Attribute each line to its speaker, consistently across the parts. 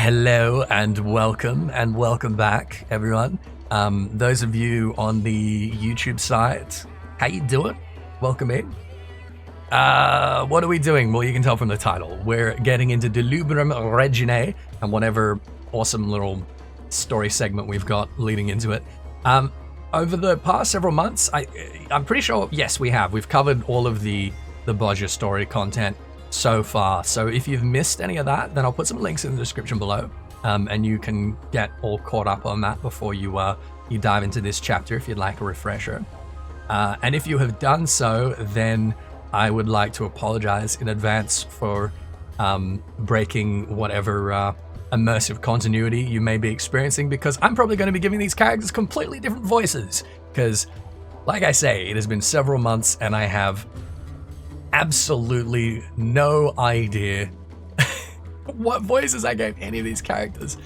Speaker 1: Hello and welcome back, everyone. Those of you on the YouTube side, how you doing? Welcome in. What are we doing? Well, you can tell from the title. We're getting into Delubrum Reginae and whatever awesome little story segment we've got leading into it. Over the past several months, I'm pretty sure, yes, we have. We've covered all of the Bozja story content so far. So if you've missed any of that, then I'll put some links in the description below, and you can get all caught up on that before you dive into this chapter if you'd like a refresher. And if you have done so, then I would like to apologize in advance for breaking whatever immersive continuity you may be experiencing, because I'm probably going to be giving these characters completely different voices, because like I say, it has been several months and I have absolutely no idea what voices I gave any of these characters.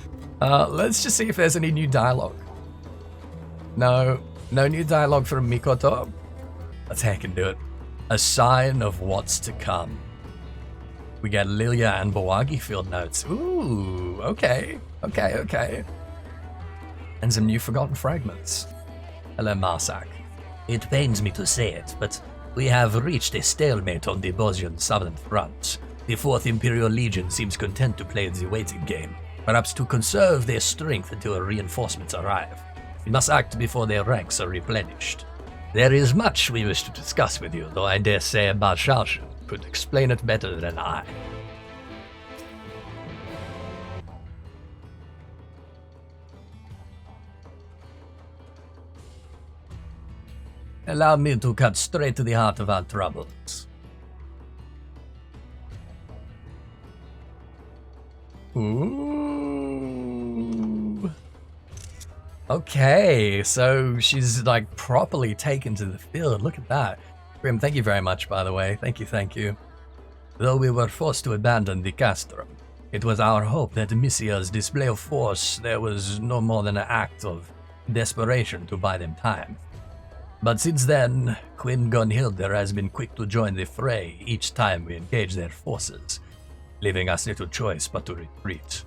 Speaker 1: Let's just see if there's any new dialogue. No new dialogue from Mikoto. Let's heck and do it. A sign of what's to come. We get Lilia and Bowagi field notes. Ooh, okay. And some new forgotten fragments. Hello, Marsak.
Speaker 2: It pains me to say it, but we have reached a stalemate on the Bozjan southern front. The 4th Imperial Legion seems content to play the waiting game, perhaps to conserve their strength until reinforcements arrive. We must act before their ranks are replenished. There is much we wish to discuss with you, though I dare say Bashal could explain it better than I. Allow me to cut straight to the heart of our troubles.
Speaker 1: Ooh. Okay, so she's like properly taken to the field. Look at that. Grim, thank you very much, by the way. Thank you.
Speaker 2: Though we were forced to abandon the castrum, it was our hope that Misia's display of force there was no more than an act of desperation to buy them time. But since then, Queen Gunnhildr has been quick to join the fray each time we engage their forces, leaving us little choice but to retreat.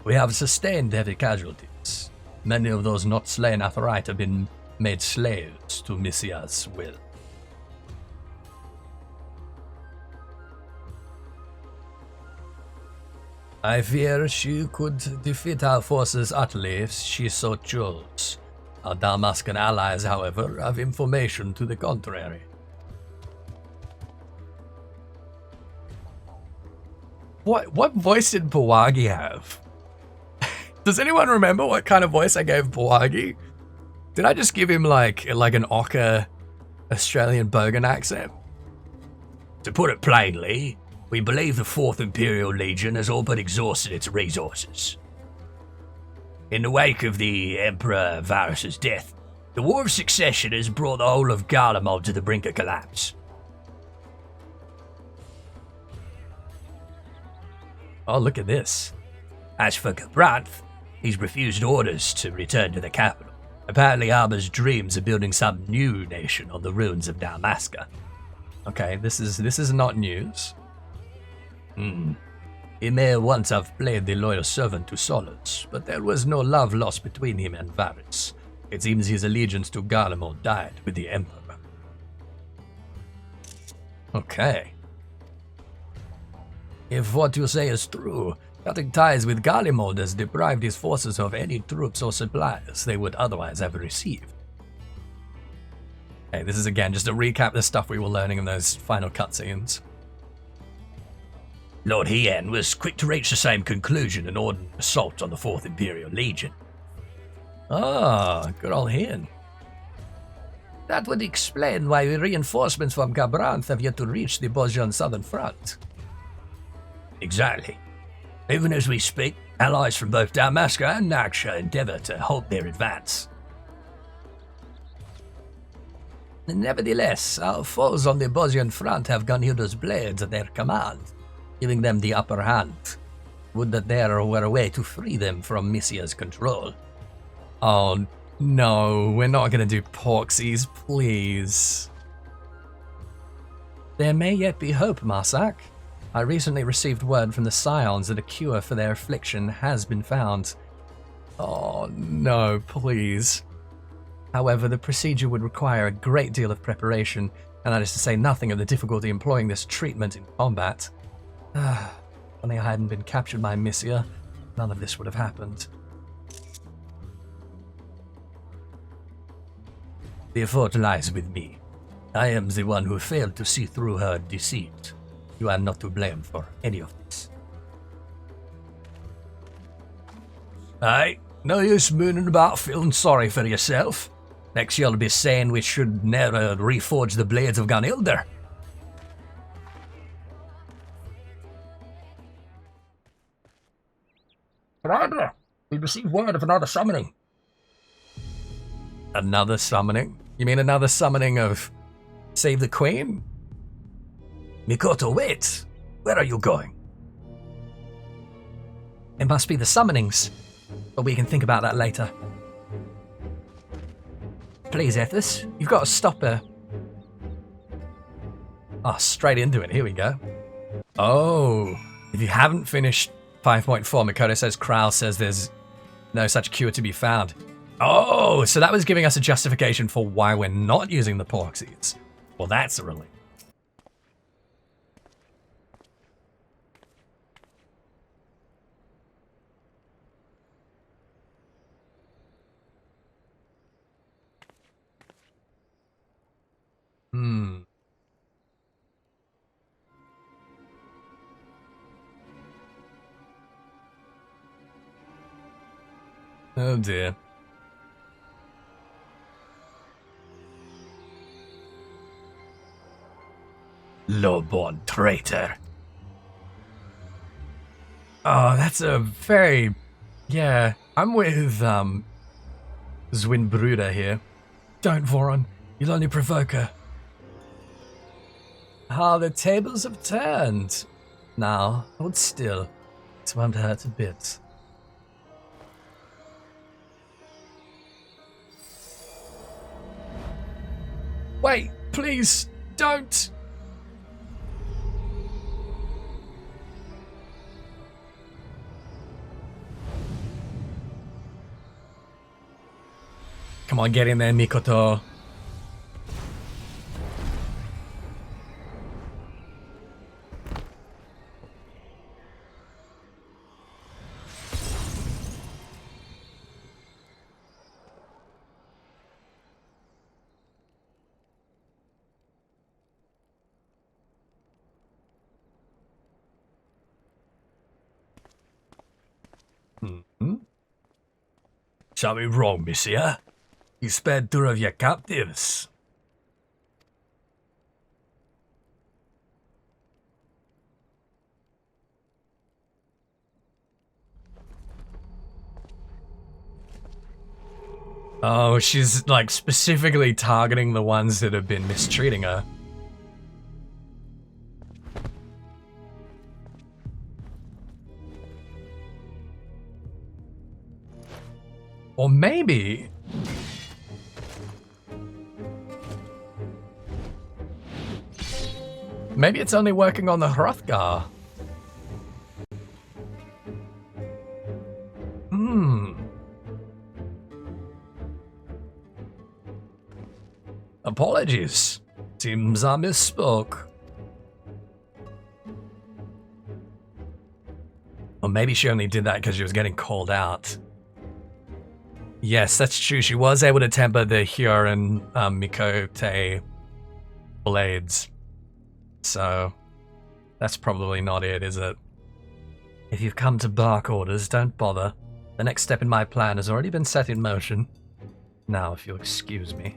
Speaker 2: We have sustained heavy casualties. Many of those not slain outright have been made slaves to Misia's will. I fear she could defeat our forces utterly if she so chose. Our Dalmascan allies, however, have information to the contrary.
Speaker 1: What voice did Bowagi have? Does anyone remember what kind of voice I gave Bowagi? Did I just give him like an Ocker Australian bogan accent?
Speaker 2: To put it plainly, we believe the 4th Imperial Legion has all but exhausted its resources. In the wake of the Emperor Varus's death, the War of Succession has brought the whole of Garlemald to the brink of collapse.
Speaker 1: Oh, look at this.
Speaker 2: As for Gabranth, he's refused orders to return to the capital. Apparently harbors dreams of building some new nation on the ruins of Dalmasca.
Speaker 1: Okay, this is not news.
Speaker 2: He may once have played the loyal servant to Solus, but there was no love lost between him and Varus. It seems his allegiance to Garlemald died with the Emperor.
Speaker 1: Okay.
Speaker 2: If what you say is true, cutting ties with Garlemald has deprived his forces of any troops or supplies they would otherwise have received.
Speaker 1: Okay, this is again just a recap of the stuff we were learning in those final cutscenes.
Speaker 2: Lord Hien was quick to reach the same conclusion and ordered an assault on the 4th Imperial Legion.
Speaker 1: Ah, good old Hien.
Speaker 2: That would explain why reinforcements from Gabranth have yet to reach the Bozjan southern front. Exactly. Even as we speak, allies from both Dalmasca and Naxxa endeavor to halt their advance. Nevertheless, our foes on the Bozjan front have Gunnhildr's blades at their command, giving them the upper hand. Would that there were a way to free them from Misia's control.
Speaker 1: Oh no, we're not going to do Porksies, please.
Speaker 2: There may yet be hope, Marsak. I recently received word from the Scions that a cure for their affliction has been found. Oh no, please. However, the procedure would require a great deal of preparation, and that is to say nothing of the difficulty employing this treatment in combat. If only I hadn't been captured by Misija, none of this would have happened.
Speaker 1: The fault lies with me. I am the one who failed to see through her deceit. You are not to blame for any of this. Aye, no use mooning about feeling sorry for yourself. Next you'll be saying we should never reforge the blades of Gunnhildr. Commander, we received word of another summoning.
Speaker 2: Another summoning? You mean another summoning of Save the Queen?
Speaker 1: Mikoto, wait! Where are you going?
Speaker 2: It must be the summonings, but we can think about that later. Please, Ethys, you've got to stop her. Oh, straight into it. Here we go. Oh, if you haven't finished 5.4, Mikoto says Krau says there's no such cure to be found. Oh, so that was giving us a justification for why we're not using the pork seeds. Well, that's a relief. Oh dear.
Speaker 1: Low-born traitor.
Speaker 2: Oh, that's a very... Yeah, I'm with, Zwinbruder here. Don't, Voron. You'll only provoke her. Ah, the tables have turned. Now, hold still. It won't hurt a bit. Wait, please, don't! Come on, get in there, Mikoto.
Speaker 1: Something wrong, Misija? You spared 2 of your captives.
Speaker 2: Oh, she's like specifically targeting the ones that have been mistreating her. Or maybe... Maybe it's only working on the Hrothgar. Apologies. Seems I misspoke. Or maybe she only did that because she was getting called out. Yes, that's true. She was able to temper the Hyur and Mikote blades. So, that's probably not it, is it? If you've come to bark orders, don't bother. The next step in my plan has already been set in motion. Now, if you'll excuse me.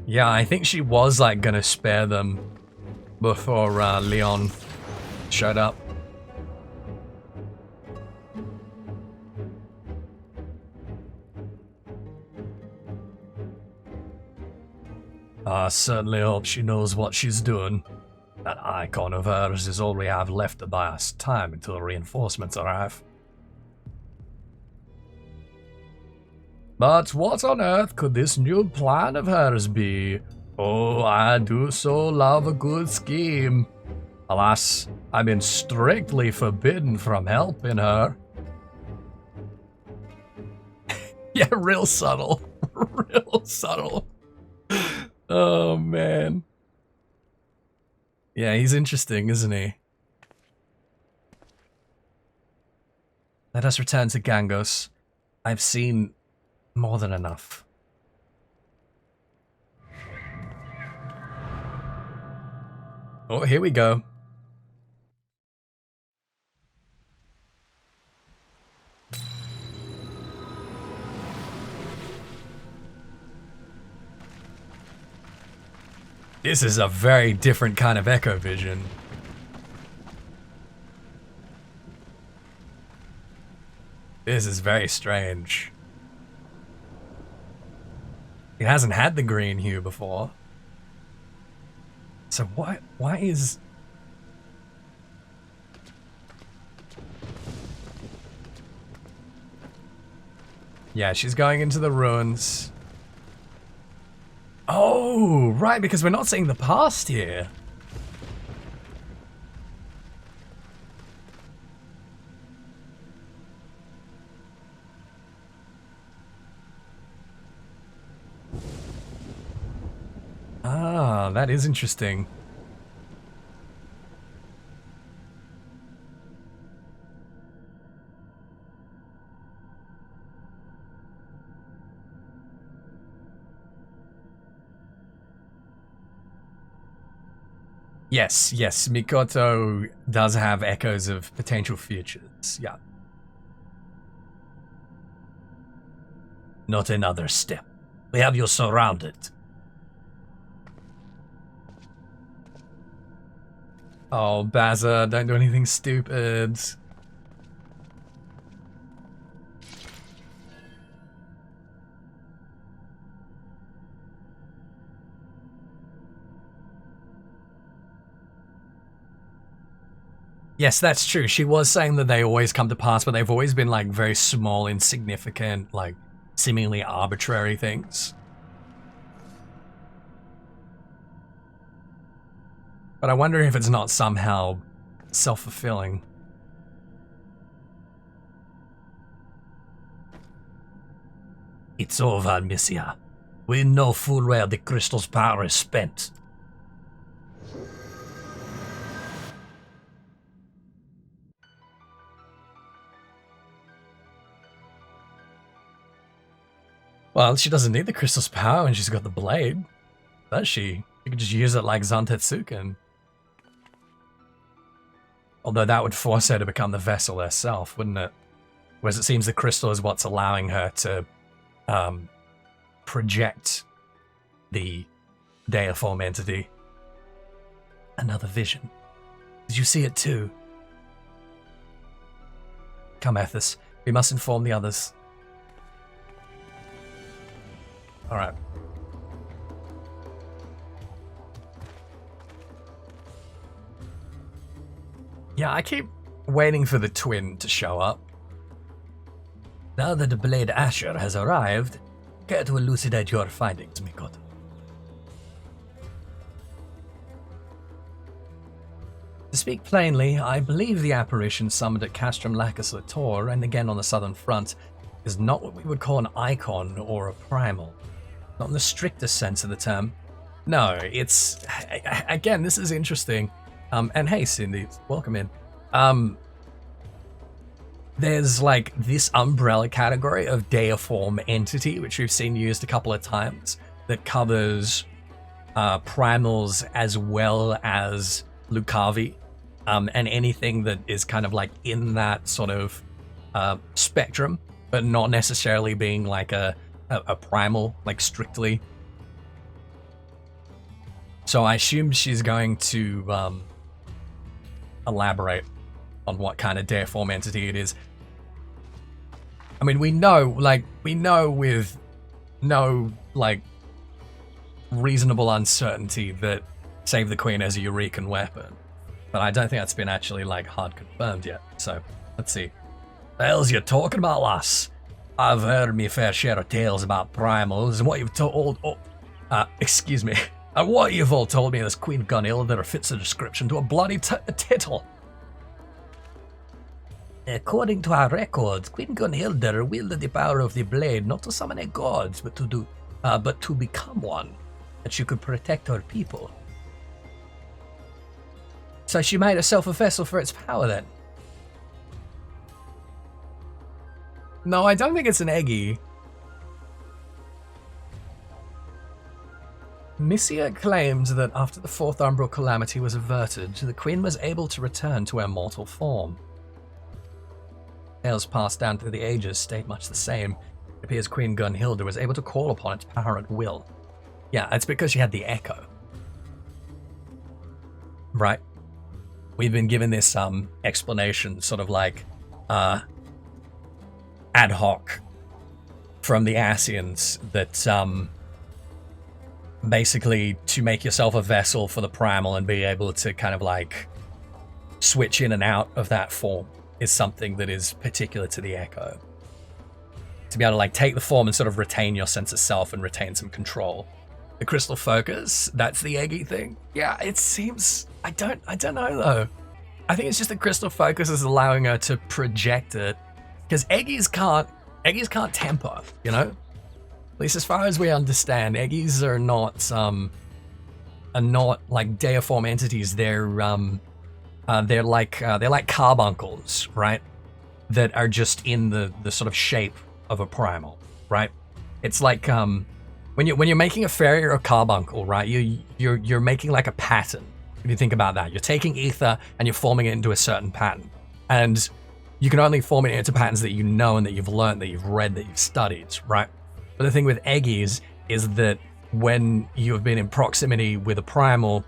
Speaker 2: Yeah, I think she was like gonna spare them before Leon showed up. I certainly hope she knows what she's doing. That icon of hers is all we have left to buy us time until reinforcements arrive. But what on earth could this new plan of hers be? Oh, I do so love a good scheme. Alas, I've been strictly forbidden from helping her. Yeah, real subtle. Real subtle. Oh, man. Yeah, he's interesting, isn't he? Let us return to Gangos. I've seen more than enough. Oh, here we go. This is a very different kind of echo vision. This is very strange. It hasn't had the green hue before. So why is... Yeah, she's going into the ruins. Oh, right, because we're not seeing the past here. Ah, that is interesting. Yes, Mikoto does have echoes of potential futures, yeah. Not another step. We have you surrounded. Oh, Bozja, don't do anything stupid. Yes, that's true. She was saying that they always come to pass, but they've always been like very small, insignificant, like seemingly arbitrary things. But I wonder if it's not somehow self-fulfilling. It's over, Misija. We know full well the crystal's power is spent. Well, she doesn't need the crystal's power when she's got the blade, does she? She could just use it like Zantetsuken. Although that would force her to become the vessel herself, wouldn't it? Whereas it seems the crystal is what's allowing her to project the deiform entity. Another vision. Did you see it too? Come, Ethys. We must inform the others. Alright. Yeah, I keep waiting for the twin to show up. Now that the Blade Asher has arrived, care to elucidate your findings, Mikoto? To speak plainly, I believe the apparition summoned at Castrum Lacus Lator and again on the southern front is not what we would call an icon or a primal. Not in the strictest sense of the term. No, it's... Again, this is interesting. And hey, Cindy, welcome in. There's like this umbrella category of deiform entity, which we've seen used a couple of times, that covers primals as well as Lucavi, and anything that is kind of like in that sort of spectrum, but not necessarily being like a primal, like strictly. So I assume she's going to elaborate on what kind of deiform entity it is. I mean, we know with no, like, reasonable uncertainty that Save the Queen has a Eurekan weapon. But I don't think that's been actually, like, hard confirmed yet. So, let's see. The hell's you talking about, lass? I've heard me fair share of tales about primals, and what you've told... excuse me. And what you've all told me is Queen Gunnhildr fits the description to a bloody tittle. According to our records, Queen Gunnhildr wielded the power of the blade not to summon a god, but to become one, that she could protect her people. So she made herself a vessel for its power, then?
Speaker 1: No, I don't think it's an Eggy.
Speaker 2: Misija claims that after the Fourth Umbral Calamity was averted, the Queen was able to return to her mortal form. Tales passed down through the ages state much the same. It appears Queen Gunnhildr was able to call upon its power at will. Yeah, it's because she had the Echo. Right. We've been given this explanation, sort of like ad hoc from the Ascians, that basically to make yourself a vessel for the primal and be able to kind of like switch in and out of that form is something that is particular to the Echo. To be able to like take the form and sort of retain your sense of self and retain some control. The crystal focus, that's the Eggy thing. Yeah, it seems, I don't know though. I think it's just the crystal focus is allowing her to project it, because Eggies can't temper, you know? At least as far as we understand, Eggies are not like deiform entities. They're like carbuncles, right? That are just in the sort of shape of a primal, right? It's like when you're making a fairy or a carbuncle, right? You're making like a pattern. If you think about that, you're taking ether and you're forming it into a certain pattern, and you can only form it into patterns that you know and that you've learned, that you've read, that you've studied, right? But the thing with Eggies is that when you've been in proximity with a primal,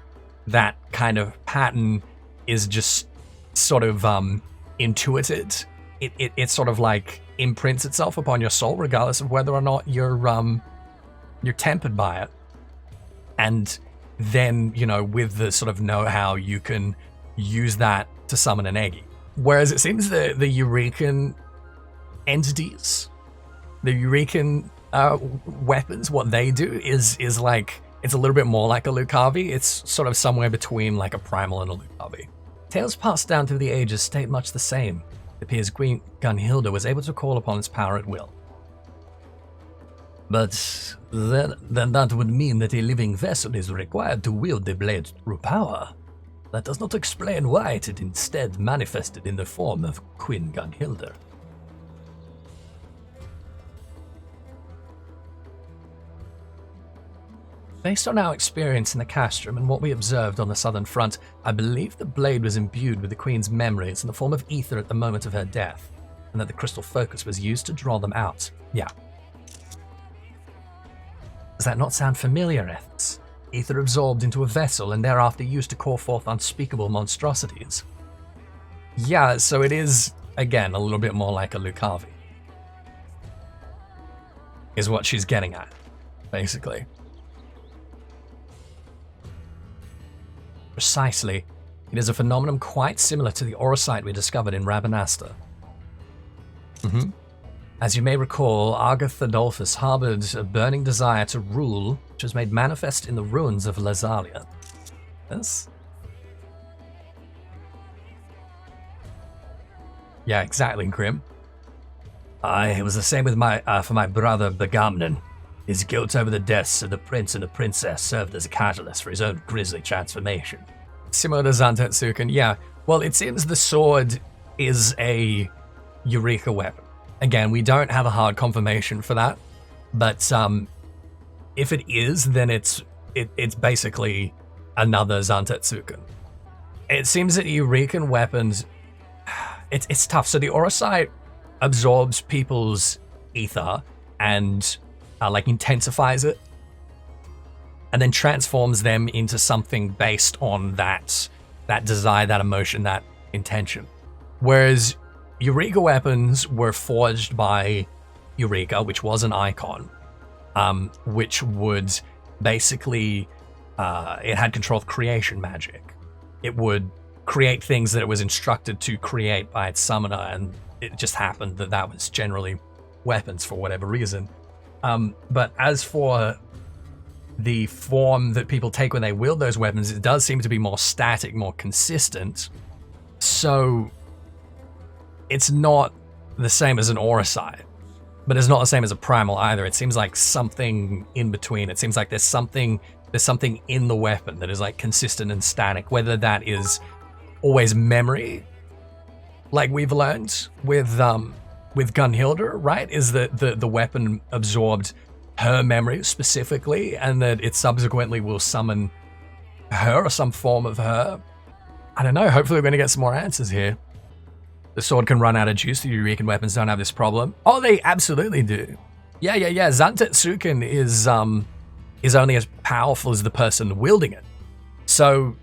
Speaker 2: that kind of pattern is just sort of intuited. It sort of like imprints itself upon your soul, regardless of whether or not you're tempered by it. And then, you know, with the sort of know-how, you can use that to summon an Eggy. Whereas it seems the Eurekan entities, the Eurekan weapons, what they do is like, it's a little bit more like a Lucavi. It's sort of somewhere between like a primal and a Lucavi. Tales passed down through the ages state much the same. It appears Queen Gunnhildr was able to call upon its power at will. But then that would mean that a living vessel is required to wield the blade through power. That does not explain why it had instead manifested in the form of Queen Gunnhildr. Based on our experience in the castrum and what we observed on the southern front, I believe the blade was imbued with the Queen's memories in the form of ether at the moment of her death, and that the crystal focus was used to draw them out. Yeah. Does that not sound familiar, Ethys? Ether absorbed into a vessel and thereafter used to call forth unspeakable monstrosities. Yeah, so it is, again, a little bit more like a Lucavi. Is what she's getting at, basically. Precisely. It is a phenomenon quite similar to the Aurasite we discovered in Rabanasta. As you may recall, Argath Adolphus harbored a burning desire to rule, which was made manifest in the ruins of Lazalia. Yes? Yeah, exactly, Grim. It was the same with for my brother Begamnon. His guilt over the deaths of the prince and the princess served as a catalyst for his own grisly transformation. Similar to Zantetsuken, yeah. Well, it seems the sword is a Eureka weapon. Again, we don't have a hard confirmation for that, but if it is, then it's basically another Zantetsuken. It seems that Eurekan weapons, it's tough. So the Aurasite absorbs people's ether and like intensifies it, and then transforms them into something based on that desire, that emotion, that intention. Whereas Eureka weapons were forged by Eureka, which was an icon, which would basically, it had control of creation magic. It would create things that it was instructed to create by its summoner, and it just happened that that was generally
Speaker 1: weapons for whatever reason. But as for the form that people take when they wield those weapons, it does seem to be more static, more consistent. So it's not the same as an Aurasite, but it's not the same as a primal either. It seems like something in between. It seems like there's something in the weapon that is like consistent and static, whether that is always memory, like we've learned with Gunnhildr, right? Is that the weapon absorbed her memory specifically, and that it subsequently will summon her or some form of her. I don't know. Hopefully we're going to get some more answers here. The sword can run out of juice. The Eurekan weapons don't have this problem. Oh, they absolutely do. Yeah. Zantetsuken is only as powerful as the person wielding it. So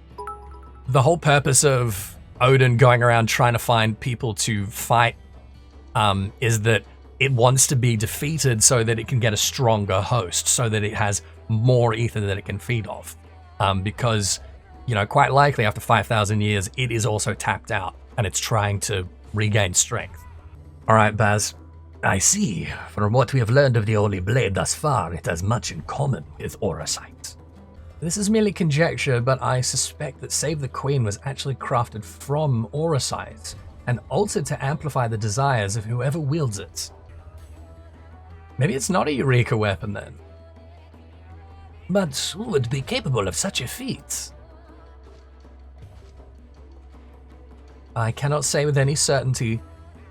Speaker 1: the whole purpose of Odin going around trying to find people to fight is that it wants to be defeated so that it can get a stronger host, so that it has more ether that it can feed off. Because, quite likely after 5,000 years, it is also tapped out and it's trying to regain strength. All right, Baz. I see. From what we have learned of the Holy Blade thus far, it has much in common with Aurasite. This is merely conjecture, but I suspect that Save the Queen was actually crafted from Aurasite and altered to amplify the desires of whoever wields it. Maybe it's not a Eureka weapon then. But who would be capable of such a feat? I cannot say with any certainty,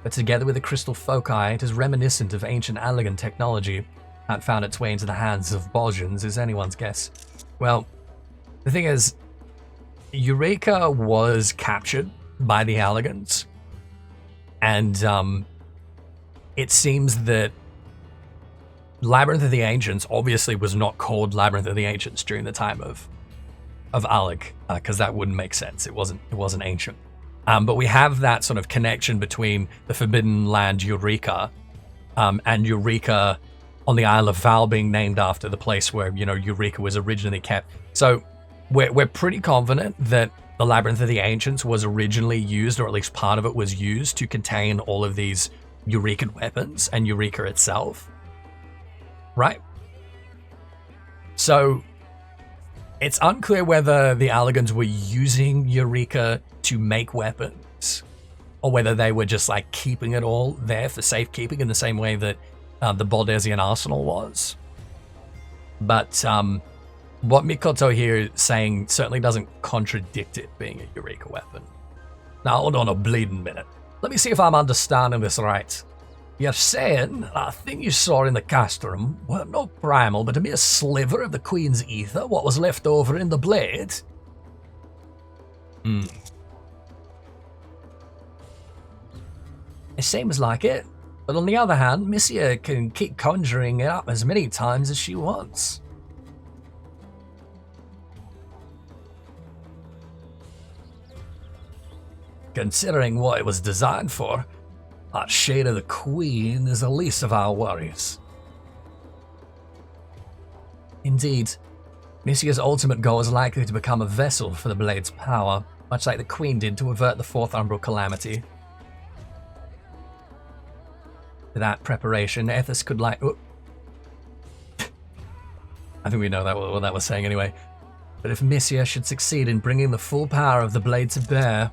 Speaker 1: but together with the crystal foci, it is reminiscent of ancient Allagan technology that found its way into the hands of Bozjans is anyone's guess. Well, the thing is, Eureka was captured by the Allagans, and it seems that Labyrinth of the Ancients obviously was not called Labyrinth of the Ancients during the time of Alec, because that wouldn't make sense. It wasn't ancient. But we have that sort of connection between the Forbidden Land Eureka and Eureka on the Isle of Val being named after the place where, Eureka was originally kept. So we're pretty confident that the Labyrinth of the Ancients was originally used, or at least part of it was used, to contain all of these Eurekan weapons and Eureka itself. Right? So it's unclear whether the Allagans were using Eureka to make weapons, or whether they were just like keeping it all there for safekeeping in the same way that the Baldesian arsenal was. But what Mikoto here is saying certainly doesn't contradict it being a Eureka weapon. Now hold on a bleeding minute. Let me see if I'm understanding this right. You're saying that thing you saw in the castrum weren't no primal, but a mere sliver of the Queen's ether, what was left over in the blade? It seems like it, but on the other hand, Misija can keep conjuring it up as many times as she wants. Considering what it was designed for, that shade of the Queen is the least of our worries. Indeed, Misija's ultimate goal is likely to become a vessel for the Blade's power, much like the Queen did to avert the Fourth Umbral Calamity. For that preparation, Ethys could I think we know what that was saying anyway. But if Misija should succeed in bringing the full power of the Blade to bear,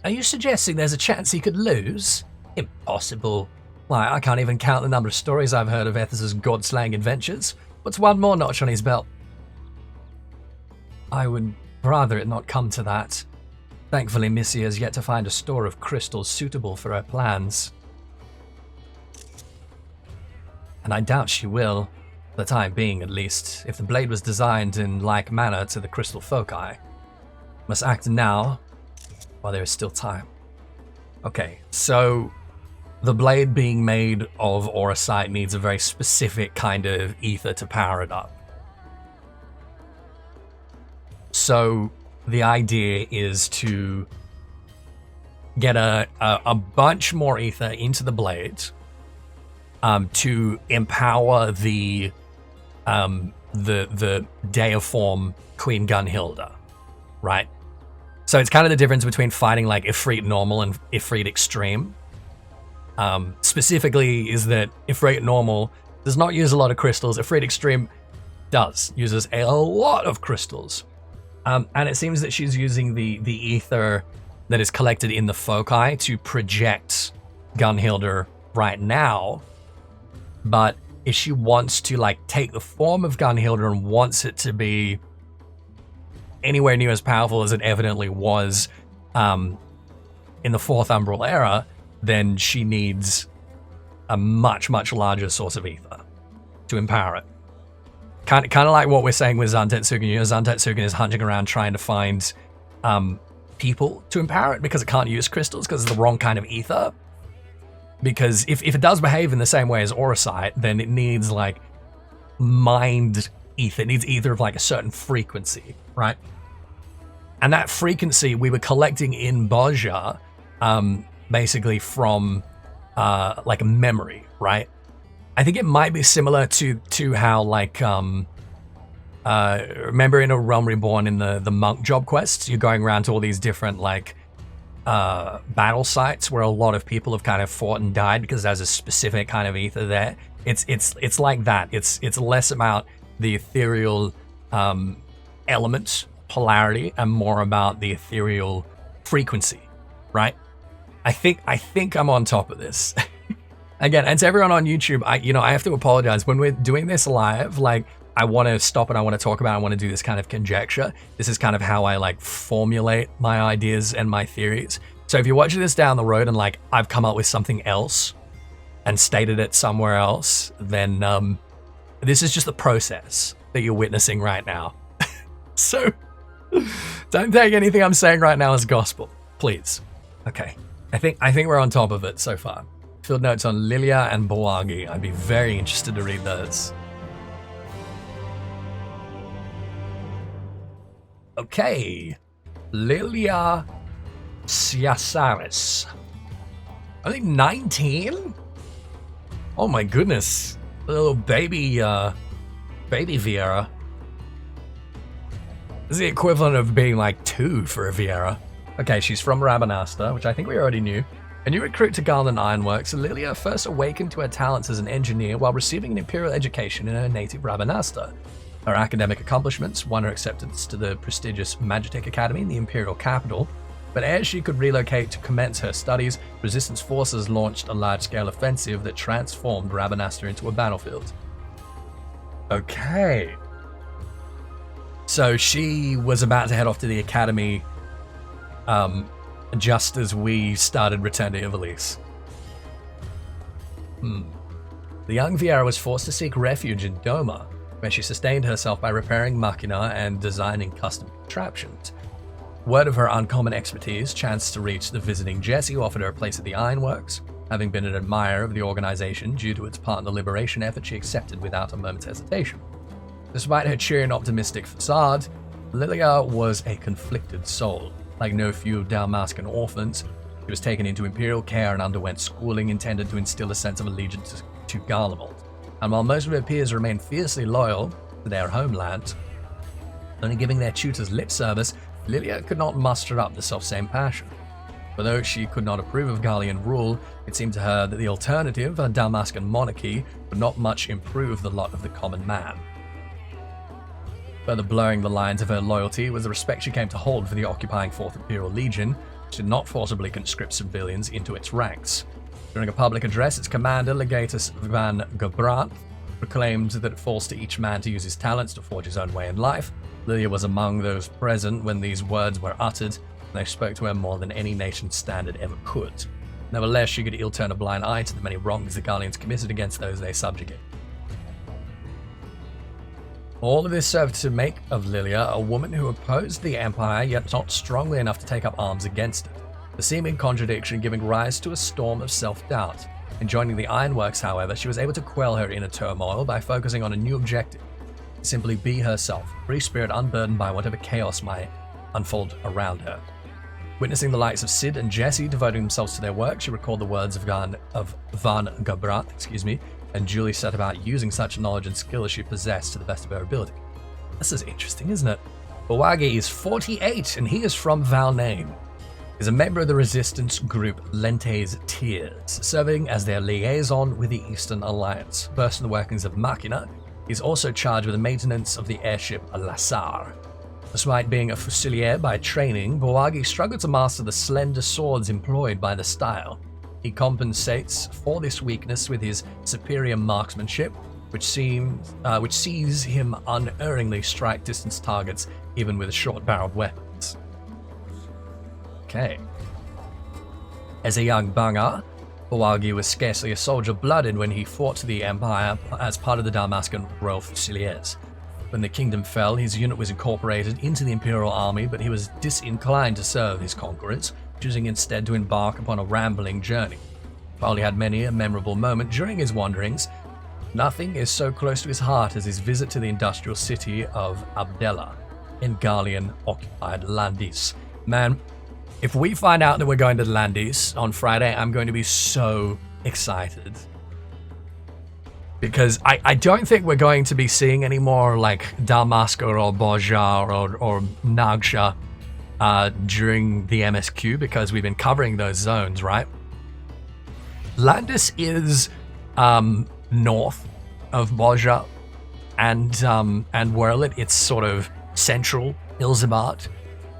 Speaker 1: are you suggesting there's a chance he could lose? Impossible. Why, I can't even count the number of stories I've heard of Ethys' god-slaying adventures. What's one more notch on his belt? I would rather it not come to that. Thankfully, Misija has yet to find a store of crystals suitable for her plans. And I doubt she will, for the time being at least, if the blade was designed in like manner to the crystal foci. Must act now, while there is still time. Okay, so the blade being made of Aurasite needs a very specific kind of ether to power it up. So the idea is to get a bunch more ether into the blade to empower the deiform Queen Gunnhildr, right? So it's kind of the difference between fighting like Ifrit normal and Ifrit extreme. Specifically is that Ifrit Normal does not use a lot of crystals. Ifrit Extreme uses a lot of crystals. And it seems that she's using the ether that is collected in the foci to project Gunnhildr right now. But if she wants to like take the form of Gunnhildr and wants it to be anywhere near as powerful as it evidently was in the Fourth Umbral Era, then she needs a much, much larger source of ether to empower it. Kind of like what we're saying with Zantetsuken. You know, Zantetsuken is hunting around trying to find people to empower it because it can't use crystals because it's the wrong kind of ether. Because if it does behave in the same way as Aurasite, then it needs like mind ether. It needs ether of like a certain frequency, right? And that frequency we were collecting in Bozja, basically from like a memory, right? I think it might be similar to how like remember in A Realm Reborn in the monk job quests, you're going around to all these different like battle sites where a lot of people have kind of fought and died because there's a specific kind of ether there. It's like that. It's less about the ethereal element polarity and more about the ethereal frequency, right? I think I'm on top of this. Again, and to everyone on YouTube, I have to apologize when we're doing this live. Like, I want to stop and I want to talk about. I want to do this kind of conjecture. This is kind of how I like formulate my ideas and my theories. So if you're watching this down the road and like I've come up with something else and stated it somewhere else, then this is just the process that you're witnessing right now. So don't take anything I'm saying right now as gospel, please. Okay, I think we're on top of it so far. Field notes on Lilia and Bowagi. I'd be very interested to read those. Okay, Lilia Siasaris. Only 19? Oh my goodness, little baby Viera. This is the equivalent of being like 2 for a Viera. Okay, she's from Rabanasta, which I think we already knew. A new recruit to Garland Ironworks, Lilia first awakened to her talents as an engineer while receiving an imperial education in her native Rabanasta. Her academic accomplishments won her acceptance to the prestigious Magitech Academy in the imperial capital, but ere she could relocate to commence her studies, resistance forces launched a large-scale offensive that transformed Rabanasta into a battlefield. Okay. So she was about to head off to the academy just as we started Return to Ivalice. The young Viera was forced to seek refuge in Doma, where she sustained herself by repairing machina and designing custom contraptions. Word of her uncommon expertise chanced to reach the visiting Jesse, who offered her a place at the Ironworks. Having been an admirer of the organization due to its part in the liberation effort, she accepted without a moment's hesitation. Despite her cheery and optimistic facade, Lilia was a conflicted soul. Like no few Dalmascan orphans, she was taken into imperial care and underwent schooling intended to instill a sense of allegiance to Garlemald. And while most of her peers remained fiercely loyal to their homeland, only giving their tutors lip service, Lilia could not muster up the self-same passion. For though she could not approve of Garlean rule, it seemed to her that the alternative, a Dalmascan monarchy, would not much improve the lot of the common man. Further blurring the lines of her loyalty was the respect she came to hold for the occupying 4th Imperial Legion, which did not forcibly conscript civilians into its ranks. During a public address, its commander, Legatus Van Gebrandt, proclaimed that it falls to each man to use his talents to forge his own way in life. Lilia was among those present when these words were uttered, and they spoke to her more than any nation's standard ever could. Nevertheless, she could ill turn a blind eye to the many wrongs the Garleans committed against those they subjugated. All of this served to make of Lilia a woman who opposed the Empire, yet not strongly enough to take up arms against it. The seeming contradiction giving rise to a storm of self-doubt. In joining the Ironworks, however, she was able to quell her inner turmoil by focusing on a new objective: simply be herself, free spirit unburdened by whatever chaos might unfold around her. Witnessing the likes of Sid and Jesse devoting themselves to their work, she recalled the words of Van Gebrandt, and duly set about using such knowledge and skill as she possessed to the best of her ability. This is interesting, isn't it? Bowagi is 48, and he is from Valname.
Speaker 2: is a member of the resistance group Lente's Tears, serving as their liaison with the Eastern Alliance. Versed in the workings of Machina, he's also charged with the maintenance of the airship Lassar. Despite being a fusilier by training, Bowagi struggled to master the slender swords employed by the style. He compensates for this weakness with his superior marksmanship, which sees him unerringly strike distance targets even with short-barreled weapons. Okay. As a young Banga, Bowagi was scarcely a soldier blooded when he fought the Empire as part of the Dalmascan Royal Fusiliers. When the kingdom fell, his unit was incorporated into the Imperial Army, but he was disinclined to serve his conquerors, choosing instead to embark upon a rambling journey. While he had many a memorable moment during his wanderings, nothing is so close to his heart as his visit to the industrial city of Abdella in Gallian-occupied Landis. Man, if we find out that we're going to Landis on Friday, I'm going to be so excited. Because I don't think we're going to be seeing any more like Dalmasca or Bozja or Nagsha during the MSQ, because we've been covering those zones, right? Landis is north of Bozja and Werlet. It's sort of central Ilzibad.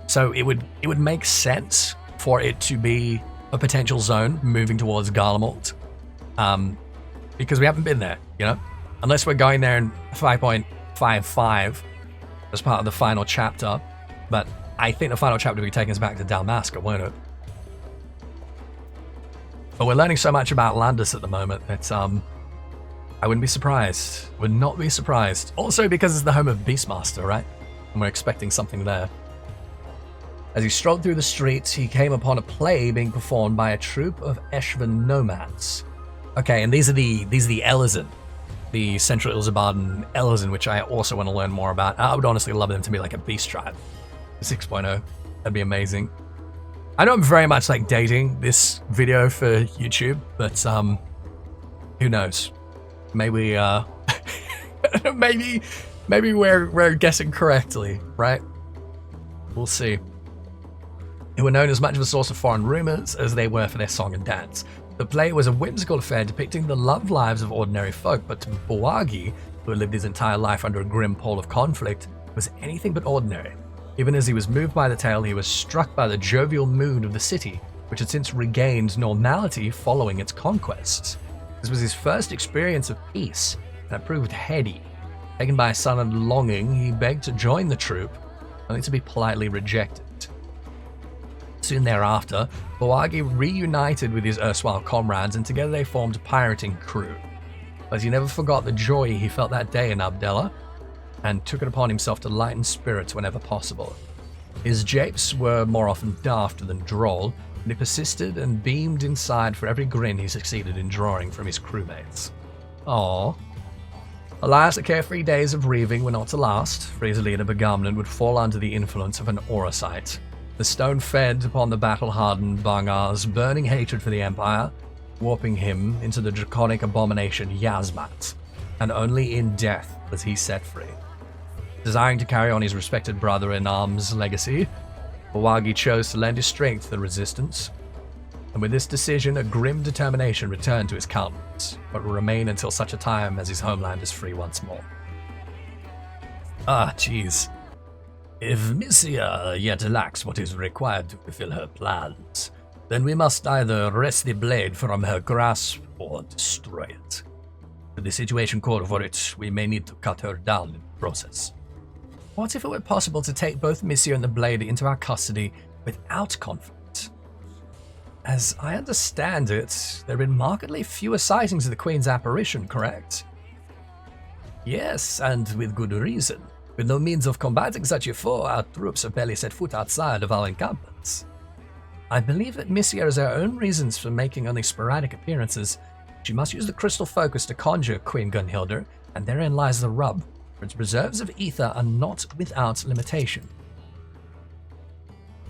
Speaker 2: So it would make sense for it to be a potential zone moving towards Garlemald. Because we haven't been there, you know? Unless we're going there in 5.55 as part of the final chapter. But I think the final chapter will be taking us back to Dalmasca, won't it? But we're learning so much about Landis at the moment that I wouldn't be surprised. Would not be surprised. Also because it's the home of Beastmaster, right? And we're expecting something there. As he strolled through the streets, he came upon a play being performed by a troupe of Eshvan nomads. Okay, and these are the Elezen, the Central Ilzabaden Elezen, which I also want to learn more about. I would honestly love them to be like a beast tribe. 6.0, that'd be amazing. I know I'm very much like dating this video for YouTube, but who knows? Maybe maybe we're guessing correctly, right? We'll see. Who were known as much of a source of foreign rumors as they were for their song and dance. The play was a whimsical affair depicting the love lives of ordinary folk, but to Bowagi, who had lived his entire life under a grim pole of conflict, was anything but ordinary. Even as he was moved by the tale, he was struck by the jovial mood of the city, which had since regained normality following its conquests. This was his first experience of peace, and it proved heady. Taken by a sudden longing, he begged to join the troupe, only to be politely rejected. Soon thereafter, Bowagi reunited with his erstwhile comrades, and together they formed a pirating crew. But he never forgot the joy he felt that day in Abdella, and took it upon himself to lighten spirits whenever possible. His japes were more often daft than droll, but he persisted and beamed inside for every grin he succeeded in drawing from his crewmates. Aww. Alas, the carefree days of reaving were not to last, for his leader Begamnon would fall under the influence of an Aurasite. The stone fed upon the battle-hardened Bangar's burning hatred for the Empire, warping him into the draconic abomination Yazmat, and only in death was he set free. Desiring to carry on his respected brother-in-arms' legacy, Bowagi chose to lend his strength to the resistance, and with this decision a grim determination returned to his countenance, but will remain until such a time as his homeland is free once more. Ah, jeez. If Misija yet lacks what is required to fulfill her plans, then we must either wrest the blade from her grasp or destroy it. If the situation called for it, we may need to cut her down in the process. What if it were possible to take both Misija and the blade into our custody without conflict? As I understand it, there have been markedly fewer sightings of the Queen's apparition, correct? Yes, and with good reason. With no means of combating such a foe, our troops have barely set foot outside of our encampments. I believe that Misija has her own reasons for making only sporadic appearances. She must use the crystal focus to conjure Queen Gunnhildr, and therein lies the rub, for its reserves of ether are not without limitation.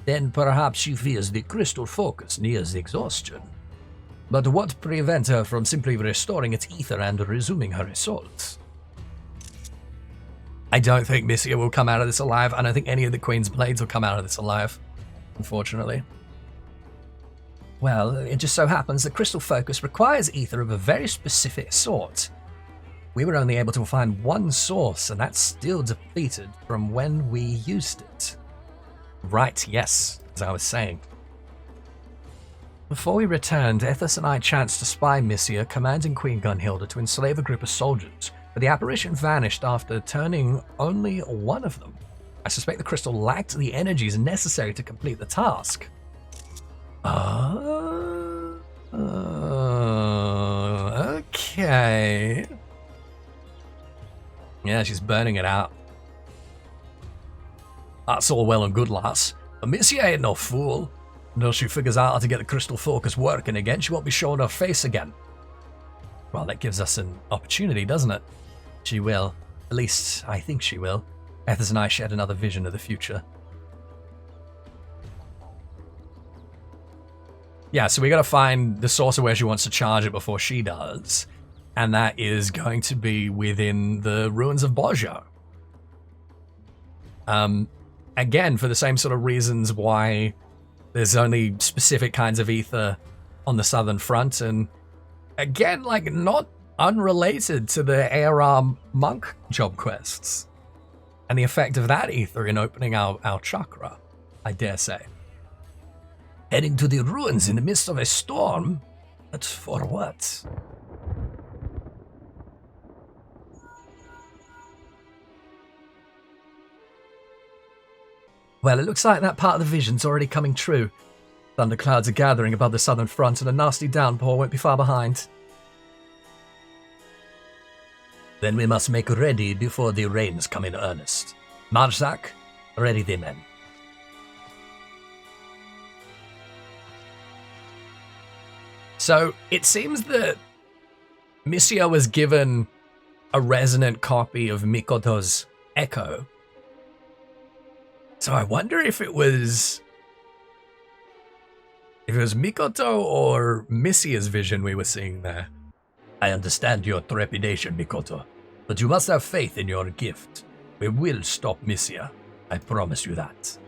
Speaker 2: Then perhaps she fears the crystal focus nears exhaustion. But what prevents her from simply restoring its ether and resuming her assault? I don't think Misija will come out of this alive. I don't think any of the Queen's blades will come out of this alive, unfortunately. Well, it just so happens that crystal focus requires ether of a very specific sort. We were only able to find one source, and that's still depleted from when we used it. Right, yes, as I was saying. Before we returned, Ethys and I chanced to spy Misija commanding Queen Gunnhildr to enslave a group of soldiers, but the apparition vanished after turning only one of them. I suspect the crystal lacked the energies necessary to complete the task. Okay. Yeah, she's burning it out. That's all well and good, lass. But Misija ain't no fool. Until she figures out how to get the crystal focus working again, she won't be showing her face again. Well, that gives us an opportunity, doesn't it? She will. At least, I think she will. Ethys and I shared another vision of the future. Yeah, so we gotta find the source of where she wants to charge it before she does. And that is going to be within the ruins of Bozja. Again, for the same sort of reasons why there's only specific kinds of ether on the southern front, and again, like, not unrelated to the ARR monk job quests and the effect of that ether in opening our chakra, I dare say. Heading to the ruins in the midst of a storm? But for what? Well, it looks like that part of the vision's already coming true. Thunderclouds are gathering above the southern front, and a nasty downpour won't be far behind. Then we must make ready before the rains come in earnest. Marzak, ready the men. So, it seems that Misija was given a resonant copy of Mikoto's echo. So I wonder if it was Mikoto or Misija's vision we were seeing there. I understand your trepidation, Mikoto, but you must have faith in your gift. We will stop Misija. I promise you that.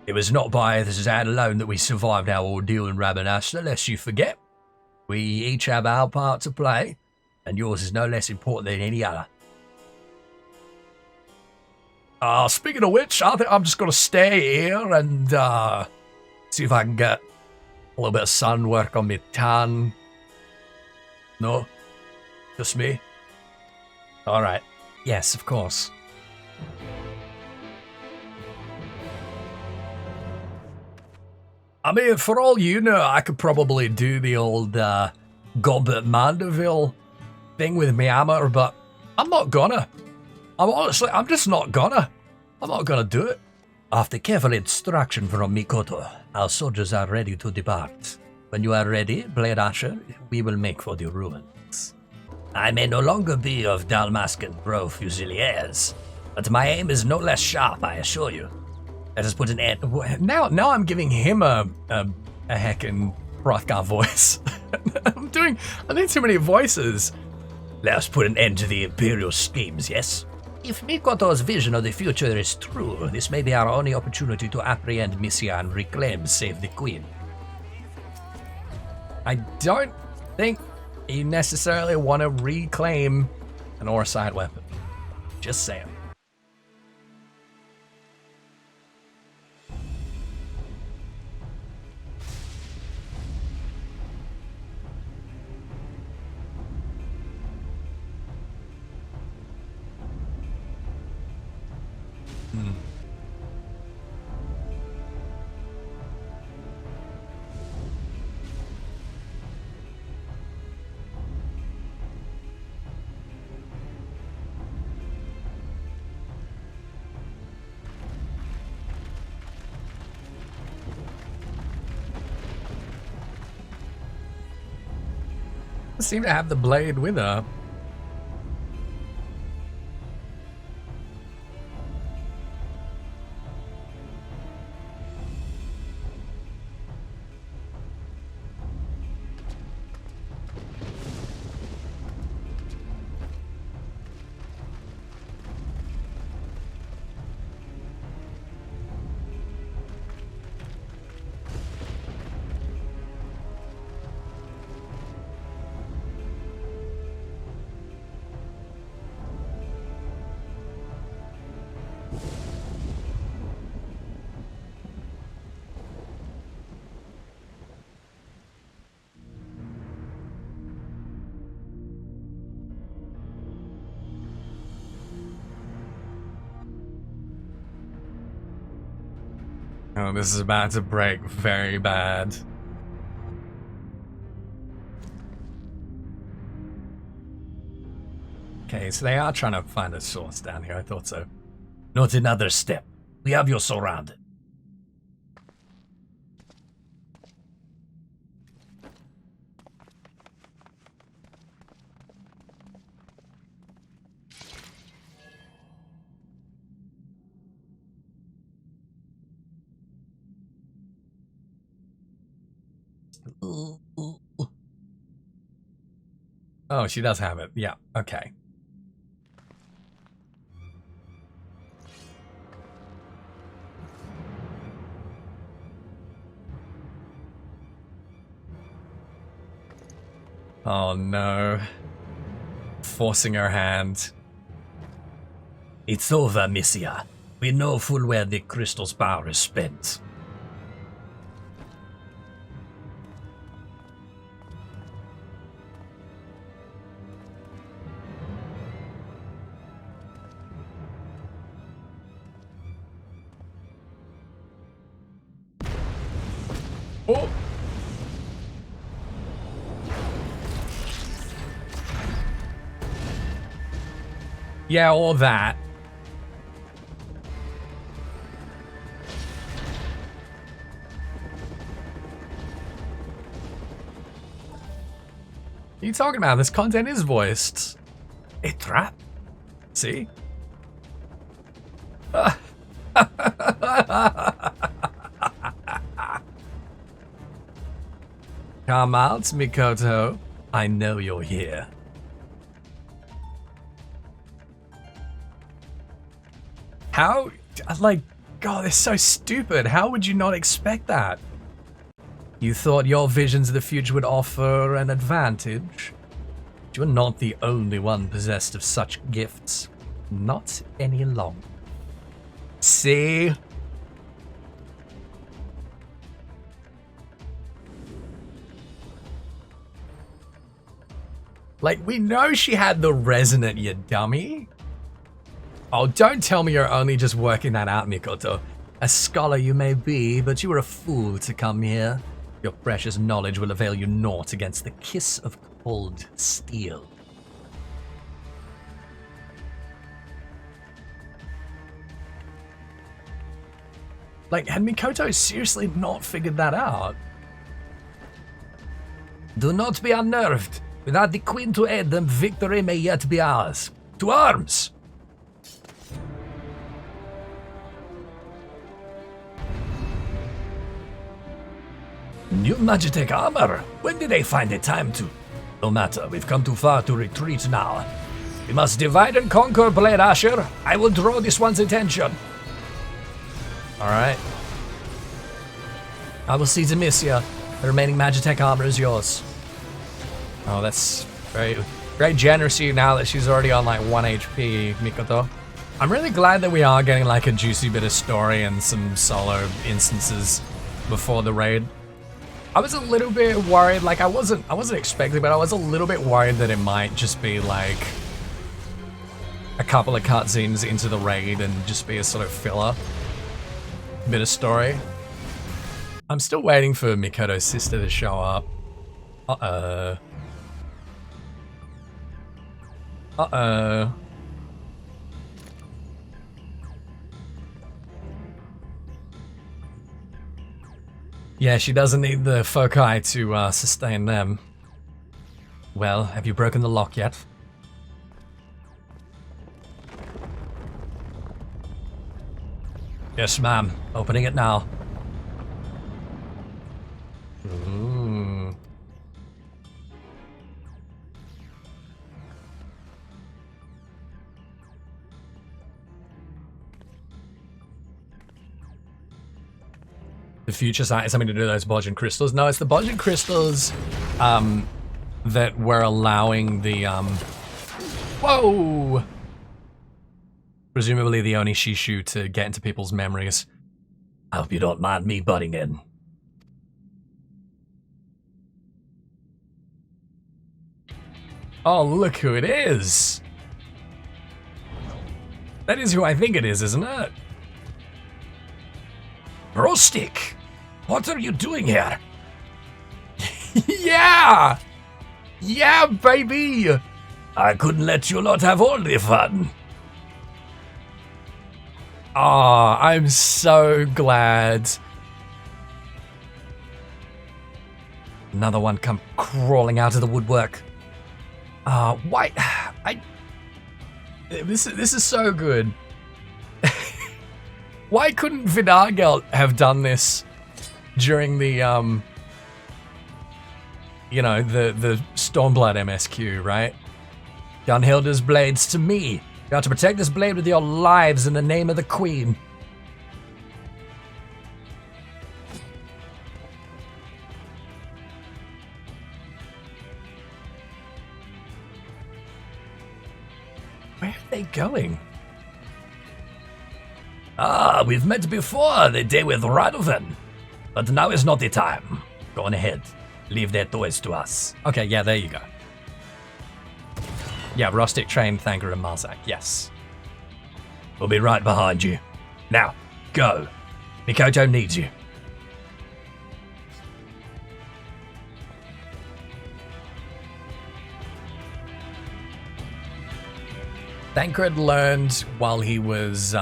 Speaker 2: It was not by this hand alone that we survived our ordeal in Rabanastre, lest you forget. We each have our part to play, and yours is no less important than any other. Speaking of which, I think I'm just going to stay here and see if I can get a little bit of sun work on my tan. No? Just me? Alright. Yes, of course. I mean, for all you know, I could probably do the old Gobert Mandeville thing with my hammer, but I'm not gonna. I'm just not gonna. I'm not gonna do it. After careful instruction from Mikoto, our soldiers are ready to depart. When you are ready, Blade Asher, we will make for the ruins. I may no longer be of Dalmascan Bro Fusiliers, but my aim is no less sharp, I assure you. Let us put an end. Now I'm giving him a heckin' Hrothgar voice. I'm doing too many voices. Let us put an end to the Imperial schemes, yes? If Mikoto's vision of the future is true, this may be our only opportunity to apprehend Misija and reclaim Save the Queen. I don't think you necessarily want to reclaim an Aurasite weapon. Just saying. Seem to have the blade with her.
Speaker 1: Oh, this is about to break very bad. Okay, so they are trying to find a source down here. I thought so.
Speaker 2: Not another step. We have you surrounded.
Speaker 1: Oh, she does have it. Yeah, okay. Oh no. Forcing her hand.
Speaker 2: It's over, Misija. We know full well the crystal's power is spent.
Speaker 1: Oh! Yeah, all that. What are you talking about? This content is voiced.
Speaker 2: A trap?
Speaker 1: See? Come out, Mikoto. I know you're here. How? Like, God, it's so stupid. How would you not expect that? You thought your visions of the future would offer an advantage? But you're not the only one possessed of such gifts. Not any longer. See? Like, we know she had the resonant, you dummy. Oh, don't tell me you're only just working that out, Mikoto. A scholar you may be, but you were a fool to come here. Your precious knowledge will avail you naught against the kiss of cold steel. Like, had Mikoto seriously not figured that out?
Speaker 2: Do not be unnerved. Without the Queen to aid them, victory may yet be ours. To arms! New Magitech armor? When did they find the time to? No matter, we've come too far to retreat now. We must divide and conquer, Blade Asher. I will draw this one's attention.
Speaker 1: Alright. I will see to Misija. The remaining Magitech armor is yours. Oh, that's very generous of you now that she's already on like 1 HP, Mikoto. I'm really glad that we are getting like a juicy bit of story and some solo instances before the raid. I was a little bit worried, like I wasn't expecting, but I was a little bit worried that it might just be like a couple of cutscenes into the raid and just be a sort of filler bit of story. I'm still waiting for Mikoto's sister to show up. Uh-oh. Uh-oh. Yeah, she doesn't need the foci to sustain them. Well, have you broken the lock yet? Yes, ma'am. Opening it now. Ooh. The future site is something to do with those Bozja crystals. No, it's the Bozja crystals that were allowing the whoa! Presumably the Oni Shishu to get into people's memories. I hope you don't mind me butting in. Oh, look who it is! That is who I think it is, isn't it?
Speaker 2: Rustic, what are you doing here?
Speaker 1: Yeah! Yeah, baby!
Speaker 2: I couldn't let you lot have all the fun.
Speaker 1: Oh, I'm so glad. Another one come crawling out of the woodwork. Why? This is so good. Why couldn't Vidargelt have done this during the the Stormblood MSQ, right? Gunnhildr's blades to me. You got to protect this blade with your lives in the name of the Queen. Where are they going?
Speaker 2: We've met before the day with Radovan, but now is not the time. Go on ahead. Leave their toys to us.
Speaker 1: Okay, yeah, there you go. Yeah, Rustic trained Thanger and Malzak, yes.
Speaker 2: We'll be right behind you. Now, go. Mikoto needs you.
Speaker 1: Thancred had learned while he was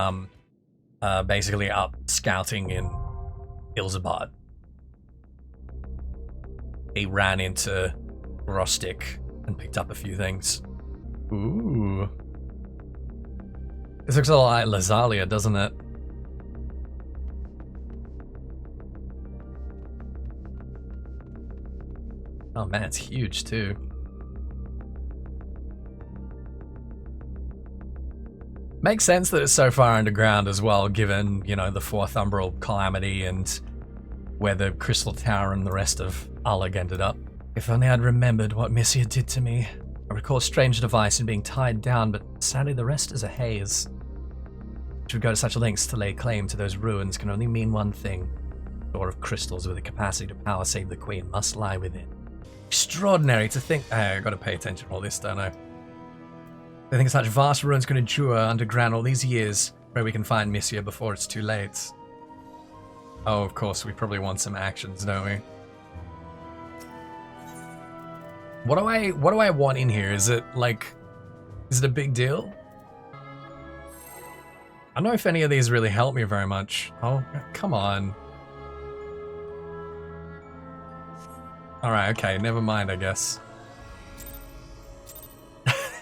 Speaker 1: basically up scouting in Ilzabad. He ran into Rustic and picked up a few things. Ooh. This looks a lot like Lazalia, doesn't it? Oh man, it's huge too. Makes sense that it's so far underground as well, given, you know, the Fourth Umbral Calamity and where the Crystal Tower and the rest of Allag ended up. If only I'd remembered what Misija did to me. I recall a strange device and being tied down, but sadly the rest is a haze. To go to such lengths to lay claim to those ruins can only mean one thing. The door of crystals with the capacity to power save the Queen must lie within. Extraordinary to think... I gotta pay attention to all this, don't I? I think such vast ruins can endure underground all these years, where we can find Misija before it's too late. Oh, of course, we probably want some actions, don't we? What do I want in here? Is it a big deal? I don't know if any of these really help me very much. Oh, come on. Alright, okay, never mind, I guess.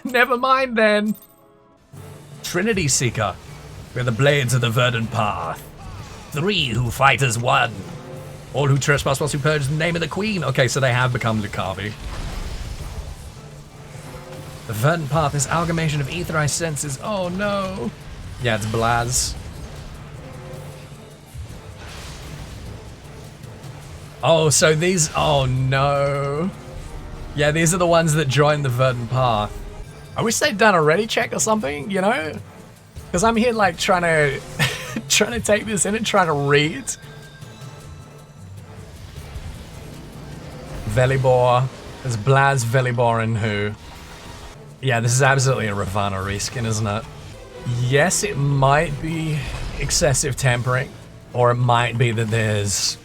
Speaker 1: Never mind then. Trinity Seeker.
Speaker 2: We're the blades of the verdant path. 3 who fight as one.
Speaker 1: All who trespass must be purged in the name of the Queen. Okay, so they have become Lucavi. The verdant path is amalgamation of etherized senses. Oh no. Yeah, it's Blaz. Oh, so these... Oh no. Yeah, these are the ones that joined the verdant path. I wish they'd done a ready check or something, you know? Because I'm here like trying to trying to take this in and trying to read. Velibor. There's Blaz, Velibor, and who? Yeah, this is absolutely a Ravana reskin, isn't it? Yes, it might be excessive tempering, or it might be that there's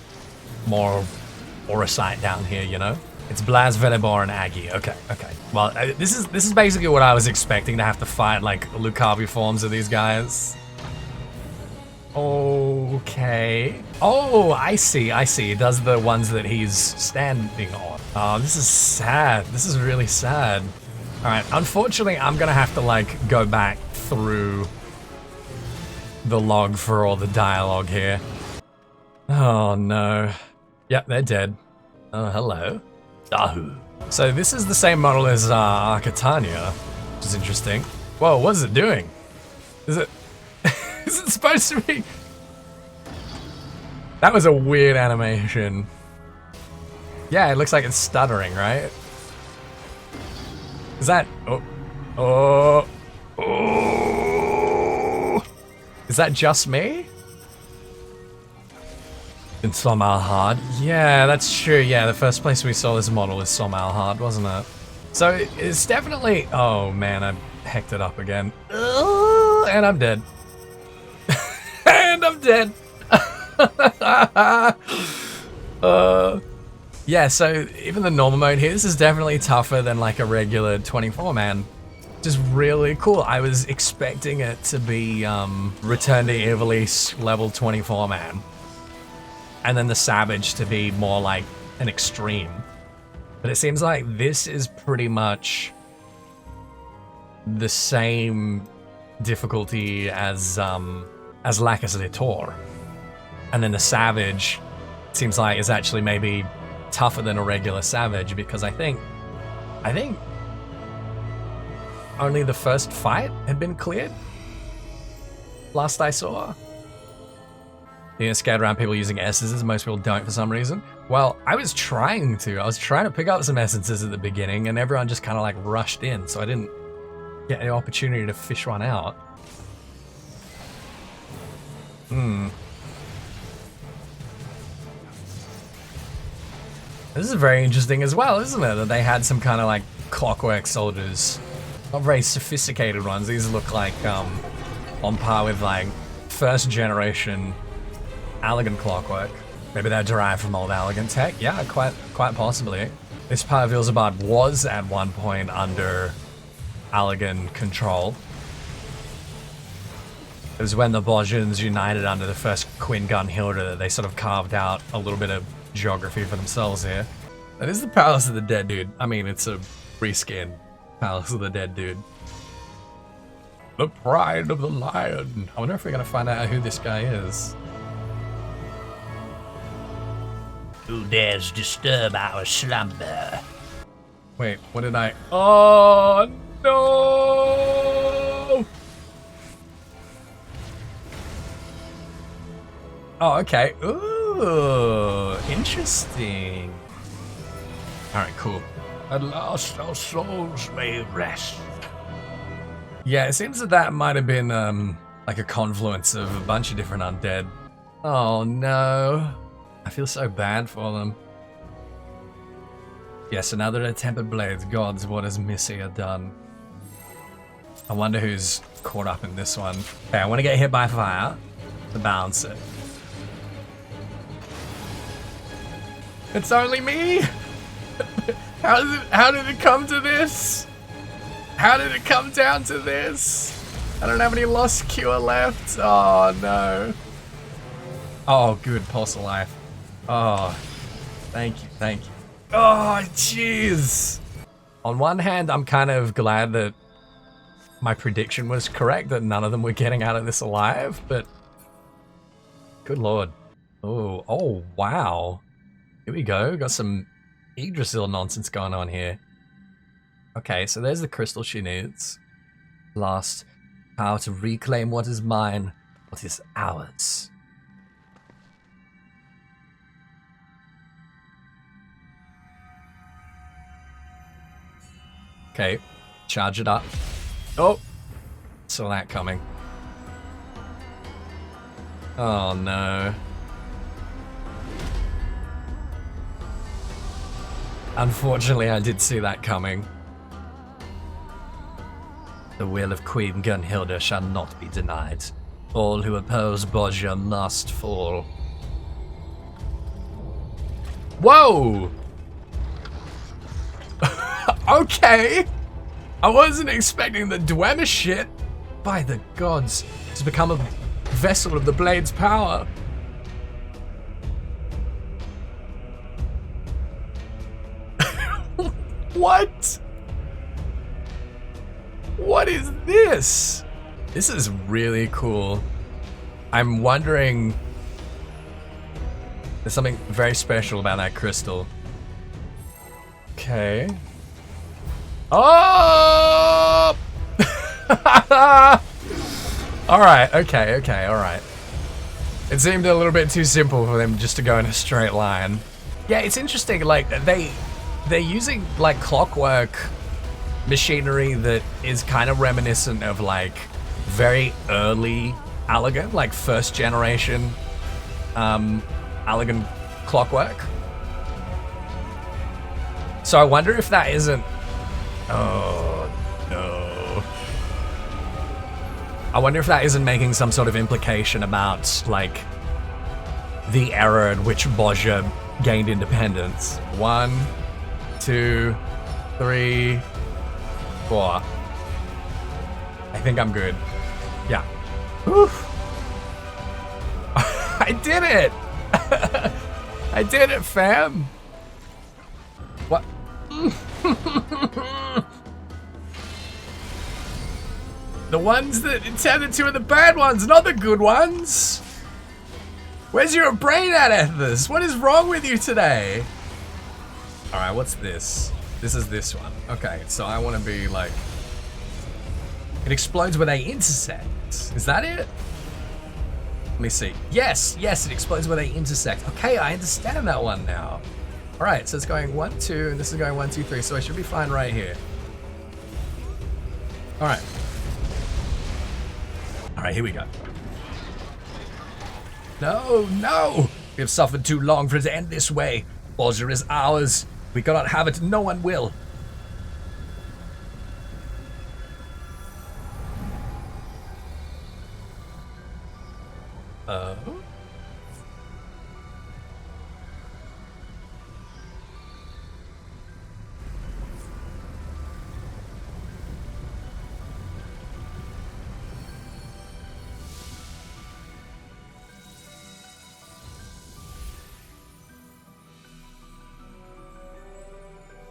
Speaker 1: more Aurasite down here, you know? It's Blaz, Velibor, and Aggie. Okay. Well, this is basically what I was expecting, to have to fight like Lucavi forms of these guys. Okay. Oh, I see. It does the ones that he's standing on. Oh, this is sad. This is really sad. All right. Unfortunately, I'm gonna have to like go back through the log for all the dialogue here. Oh no. Yep, they're dead. Oh, hello.
Speaker 2: Dahu.
Speaker 1: So this is the same model as Arcatania, which is interesting. Whoa, what is it doing? Is it... is it supposed to be... That was a weird animation. Yeah, it looks like it's stuttering, right? Is that... Oh. Is that just me?
Speaker 2: In Somalhard.
Speaker 1: Yeah, that's true. Yeah, the first place we saw this model is Somalhard, wasn't it? So it's definitely... Oh man, I hecked it up again. And I'm dead. And I'm dead. Yeah, so even the normal mode here, this is definitely tougher than like a regular 24-man. Just really cool. I was expecting it to be Return to Ivalice level 24-man. And then the Savage to be more like an extreme. But it seems like this is pretty much the same difficulty as Lacus Litor. And then the Savage seems like is actually maybe tougher than a regular Savage, because I think only the first fight had been cleared last I saw. You get scared around people using essences, most people don't for some reason. Well, I was trying to pick up some essences at the beginning, and everyone just kind of like rushed in, so I didn't get any opportunity to fish one out. This is very interesting as well, isn't it? That they had some kind of like clockwork soldiers. Not very sophisticated ones. These look like on par with like first generation Allegan clockwork. Maybe they're derived from old Allegan tech. Yeah, quite possibly. This part of Ilzabad was at one point under Allegan control. It was when the Bozjans united under the first Queen Gunnhildr that they sort of carved out a little bit of geography for themselves here. That is the Palace of the Dead Dude. I mean, it's a reskin Palace of the Dead Dude. The Pride of the Lion. I wonder if we're gonna find out who this guy is.
Speaker 2: Who dares disturb our slumber?
Speaker 1: Wait, what did I... Oh, no! Oh, okay. Ooh, interesting. Alright, cool.
Speaker 2: At last our souls may rest.
Speaker 1: Yeah, it seems that might have been like a confluence of a bunch of different undead. Oh no. I feel so bad for them. Yes, another tempered blades. Gods, what has Misija done? I wonder who's caught up in this one. Okay, I want to get hit by fire to balance it. It's only me! How did it come to this? How did it come down to this? I don't have any lost cure left. Oh no. Oh, good, pulse of life. Oh, thank you. Oh, jeez. On one hand, I'm kind of glad that my prediction was correct, that none of them were getting out of this alive, but good lord. Oh, wow. Here we go. Got some Yggdrasil nonsense going on here. Okay, so there's the crystal she needs. Lost power to reclaim what is mine, what is ours. Okay, charge it up. Oh, saw that coming. Oh no. Unfortunately, I did see that coming. The will of Queen Gunnhildr shall not be denied. All who oppose Bozja must fall. Whoa! Okay! I wasn't expecting the Dwemer shit. By the gods, it's become a vessel of the blade's power. What? What is this? This is really cool. I'm wondering... There's something very special about that crystal. Okay. Oh! Alright, okay, alright. It seemed a little bit too simple for them just to go in a straight line. Yeah, it's interesting, like, they're using, like, clockwork machinery that is kind of reminiscent of, like, very early Allegan, like, first generation Allegan clockwork. So I wonder if that isn't... Oh, no. I wonder if that isn't making some sort of implication about, like, the era at which Bozja gained independence. 1, 2, 3, 4. I think I'm good. Yeah. Oof. I did it! I did it, fam! What? The ones that intended to are the bad ones, not the good ones! Where's your brain at, Ethys? What is wrong with you today? Alright, what's this? This is this one. Okay, so I want to be like... It explodes where they intersect. Is that it? Let me see. Yes, yes, it explodes where they intersect. Okay, I understand that one now. Alright, so it's going 1, 2, and this is going 1, 2, 3, so I should be fine right here. Alright. Alright, here we go. No, no! We have suffered too long for it to end this way. Bozja is ours. We cannot have it. No one will.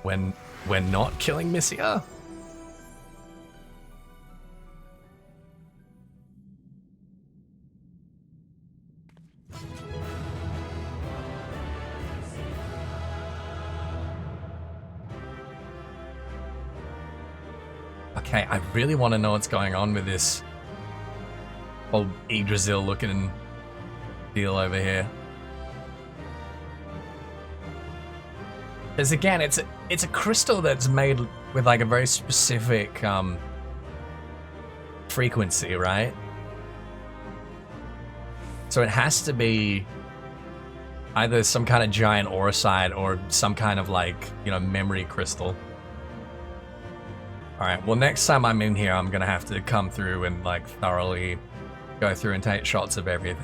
Speaker 1: When we're not killing Misija? Okay, I really want to know what's going on with this old Yggdrasil looking deal over here. Because again, it's a crystal that's made with like a very specific frequency, right? So it has to be either some kind of giant Aurasite or some kind of like, you know, memory crystal. Alright, well next time I'm in here, I'm gonna have to come through and like thoroughly go through and take shots of everything.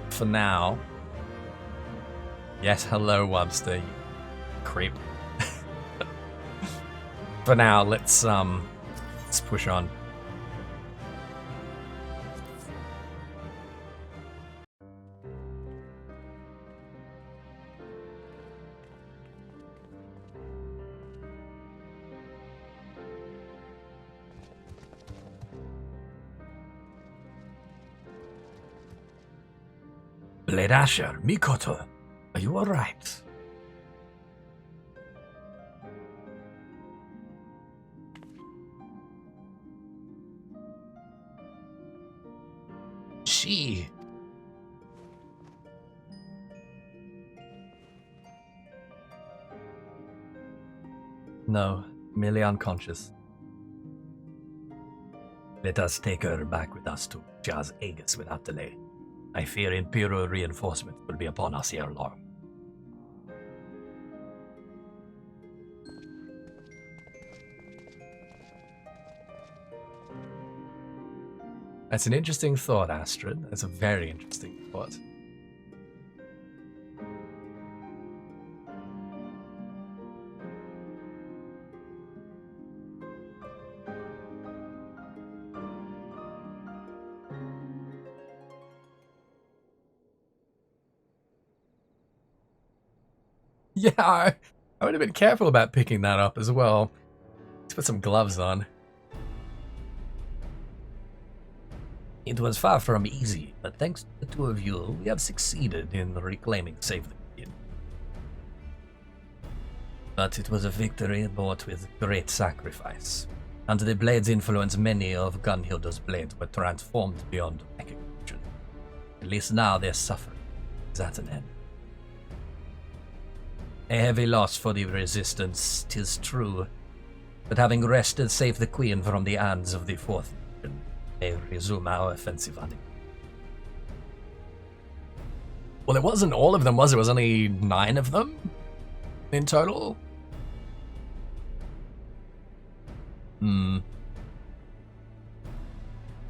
Speaker 1: For now... Yes, hello, Webster, you creep. For now, let's push on. Blade Asher, Mikoto. Are you alright? She. No, merely unconscious. Let us take her back with us to Jazz Aegis without delay. I fear Imperial reinforcements will be upon us ere long. That's an interesting thought, Astrid. That's a very interesting thought. Yeah, I would have been careful about picking that up as well. Let's put some gloves on. It was far from easy, but thanks to the two of you, we have succeeded in reclaiming Save the Queen. But it was a victory bought with great sacrifice. Under the blade's influence, many of Gunnhildr's blades were transformed beyond recognition. At least now their suffering is at an end. A heavy loss for the Resistance, 'tis true, but having wrested Save the Queen from the hands of the Fourth Legion, may resume our offensive hunting. Well, it wasn't all of them, was it? It was only 9 of them in total?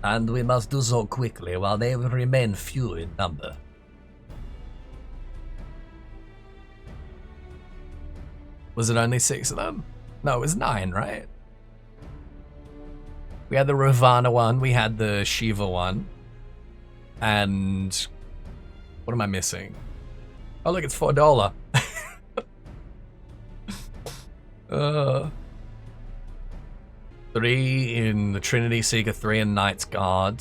Speaker 2: And we must do so quickly while they remain few in number.
Speaker 1: Was it only 6 of them? No, it was 9, right? We had the Ravana one, we had the Shiva one, and what am I missing? Oh look, it's $4. 3 in the Trinity Seeker, 3 in Knight's Guard,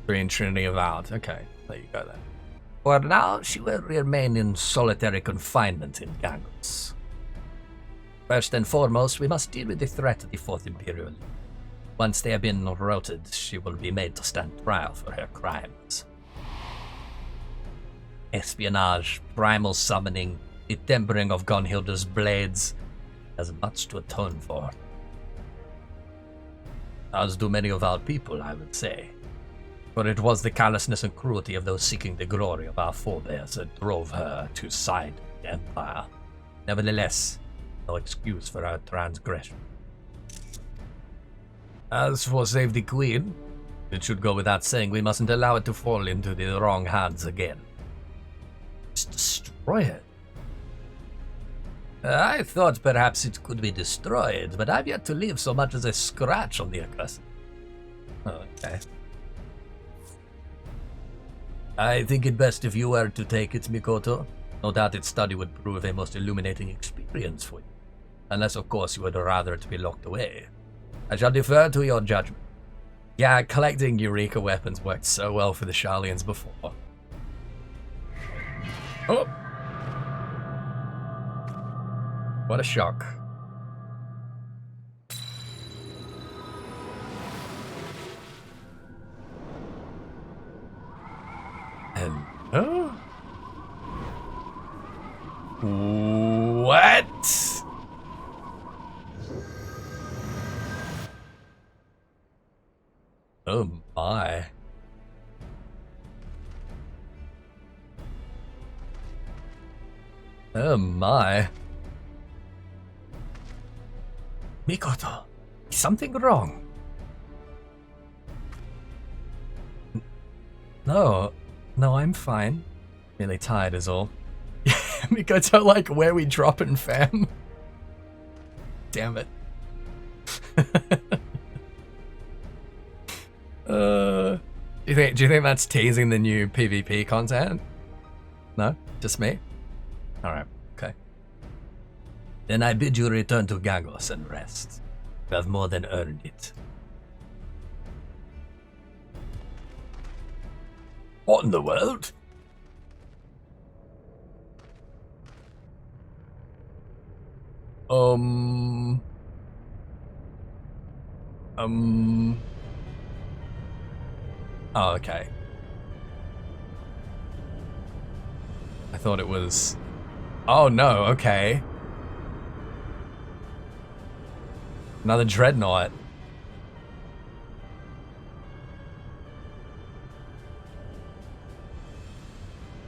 Speaker 1: 3 in Trinity Avowed. Okay, there you go then.
Speaker 2: For now, she will remain in solitary confinement in Gangos. First and foremost, we must deal with the threat of the Fourth Imperial. Once they have been routed, she will be made to stand trial for her crimes. Espionage, primal summoning, the tempering of Gunnhildr's blades, has much to atone for. As do many of our people, I would say. For it was the callousness and cruelty of those seeking the glory of our forebears that drove her to side with the Empire. Nevertheless, no excuse for our transgression. As for Save the Queen, it should go without saying we mustn't allow it to fall into the wrong hands again. Just destroy it. I thought perhaps it could be destroyed, but I've yet to leave so much as a scratch on the accursed. Okay. I think it best if you were to take it, Mikoto. No doubt its study would prove a most illuminating experience for you. Unless, of course, you would rather it be locked away. I shall defer to your judgment.
Speaker 1: Yeah, collecting Eureka weapons worked so well for the Sharlians before. Oh! What a shock. Hello? What? Oh my. Oh my. Mikoto, is something wrong? No, I'm fine. Really tired is all. Mikoto, like, where we dropping, fam? Damn it. Do you think that's teasing the new PvP content? No? Just me? Alright, okay.
Speaker 2: Then I bid you return to Gangos and rest. You have more than earned it.
Speaker 1: What in the world? Oh, okay. I thought it was... Oh, no, okay. Another dreadnought.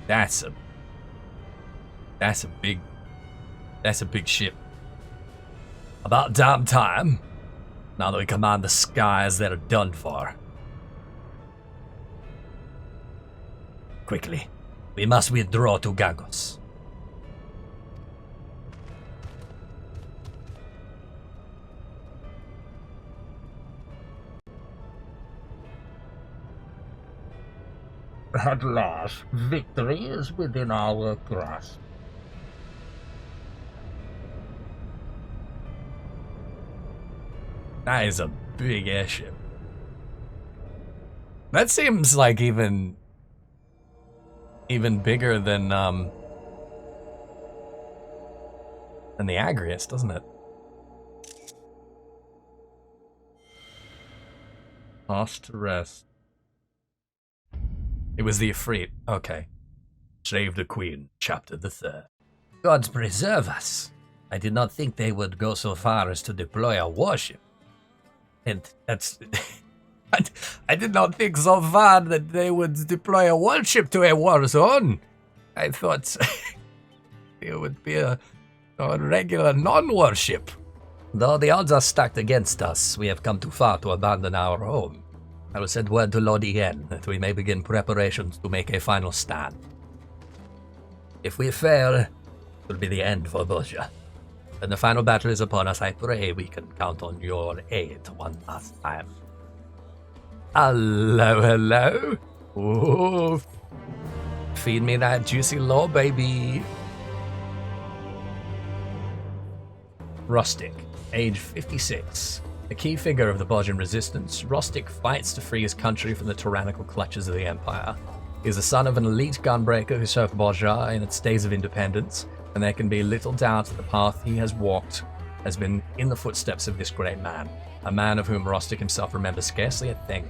Speaker 1: That's a big ship. About damn time. Now that we command the skies, they're done for.
Speaker 2: Quickly, we must withdraw to Gangos. At last, victory is within our grasp.
Speaker 1: That is a big airship. That seems like even bigger than the Agrius, doesn't it? Lost to rest. It was the Ifrit. Okay. Save the Queen, chapter the 3rd.
Speaker 2: Gods preserve us. I did not think they would go so far as to deploy a warship. And that's... I did not think so far that they would deploy a warship to a war zone. I thought it would be a regular non-warship. Though the odds are stacked against us, we have come too far to abandon our home. I will send word to Lord Ien that we may begin preparations to make a final stand. If we fail, it will be the end for Bozja. When the final battle is upon us, I pray we can count on your aid one last time. Hello. Ooh. Feed me that juicy lore, baby. Rustic, age 56. A key figure of the Bozjan resistance, Rustic fights to free his country from the tyrannical clutches of the Empire. He is the son of an elite gunbreaker who served Bozja in its days of independence, and there can be little doubt that the path he has walked has been in the footsteps of this great man, a man of whom Rustic himself remembers scarcely a thing.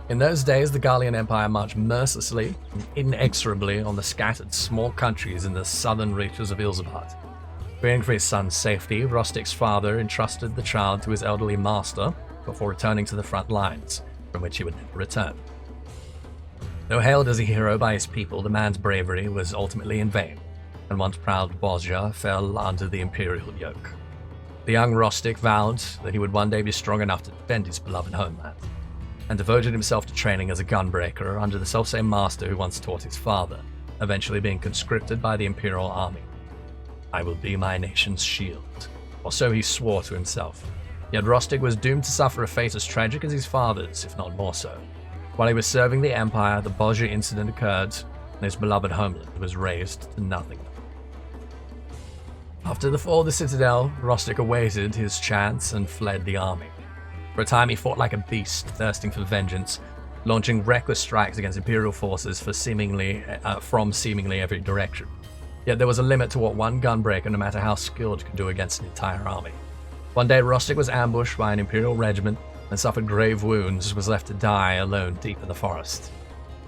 Speaker 2: In those days, the Gallian Empire marched mercilessly and inexorably on the scattered small countries in the southern reaches of Ilzabat. Fearing for his son's safety, Rustic's father entrusted the child to his elderly master before returning to the front lines, from which he would never return. Though hailed as a hero by his people, the man's bravery was ultimately in vain, and once proud Bozja fell under the imperial yoke. The young Rustic vowed that he would one day be strong enough to defend his beloved homeland, and devoted himself to training as a gunbreaker under the selfsame master who once taught his father, eventually being conscripted by the imperial army. I will be my nation's shield, or so he swore to himself. Yet Rustic was doomed to suffer a fate as tragic as his father's, if not more so. While he was serving the Empire, the Bozja incident occurred, and his beloved homeland was razed to nothing. After the fall of the Citadel, Rustic awaited his chance and fled the army. For a time he fought like a beast, thirsting for vengeance, launching reckless strikes against Imperial forces from seemingly every direction. Yet there was a limit to what one gunbreaker, no matter how skilled, could do against an entire army. One day Rustic was ambushed by an Imperial regiment and suffered grave wounds, was left to die alone deep in the forest.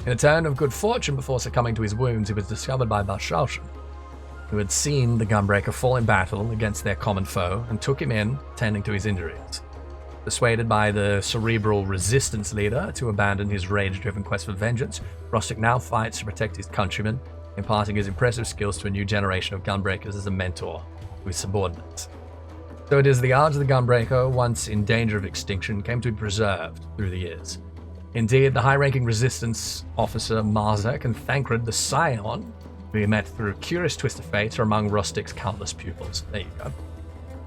Speaker 2: In a turn of good fortune, before succumbing to his wounds, he was discovered by Barshalshan, who had seen the gunbreaker fall in battle against their common foe and took him in, tending to his injuries. Persuaded by the cerebral resistance leader to abandon his rage-driven quest for vengeance, Rustic now fights to protect his countrymen, imparting his impressive skills to a new generation of gunbreakers as a mentor to his subordinates. So it is the art of the gunbreaker, once in danger of extinction, came to be preserved through the years. Indeed, the high-ranking resistance officer Marzek and Thancred the Scion, who he met through a curious twist of fate, are among Rustic's countless pupils. There you go.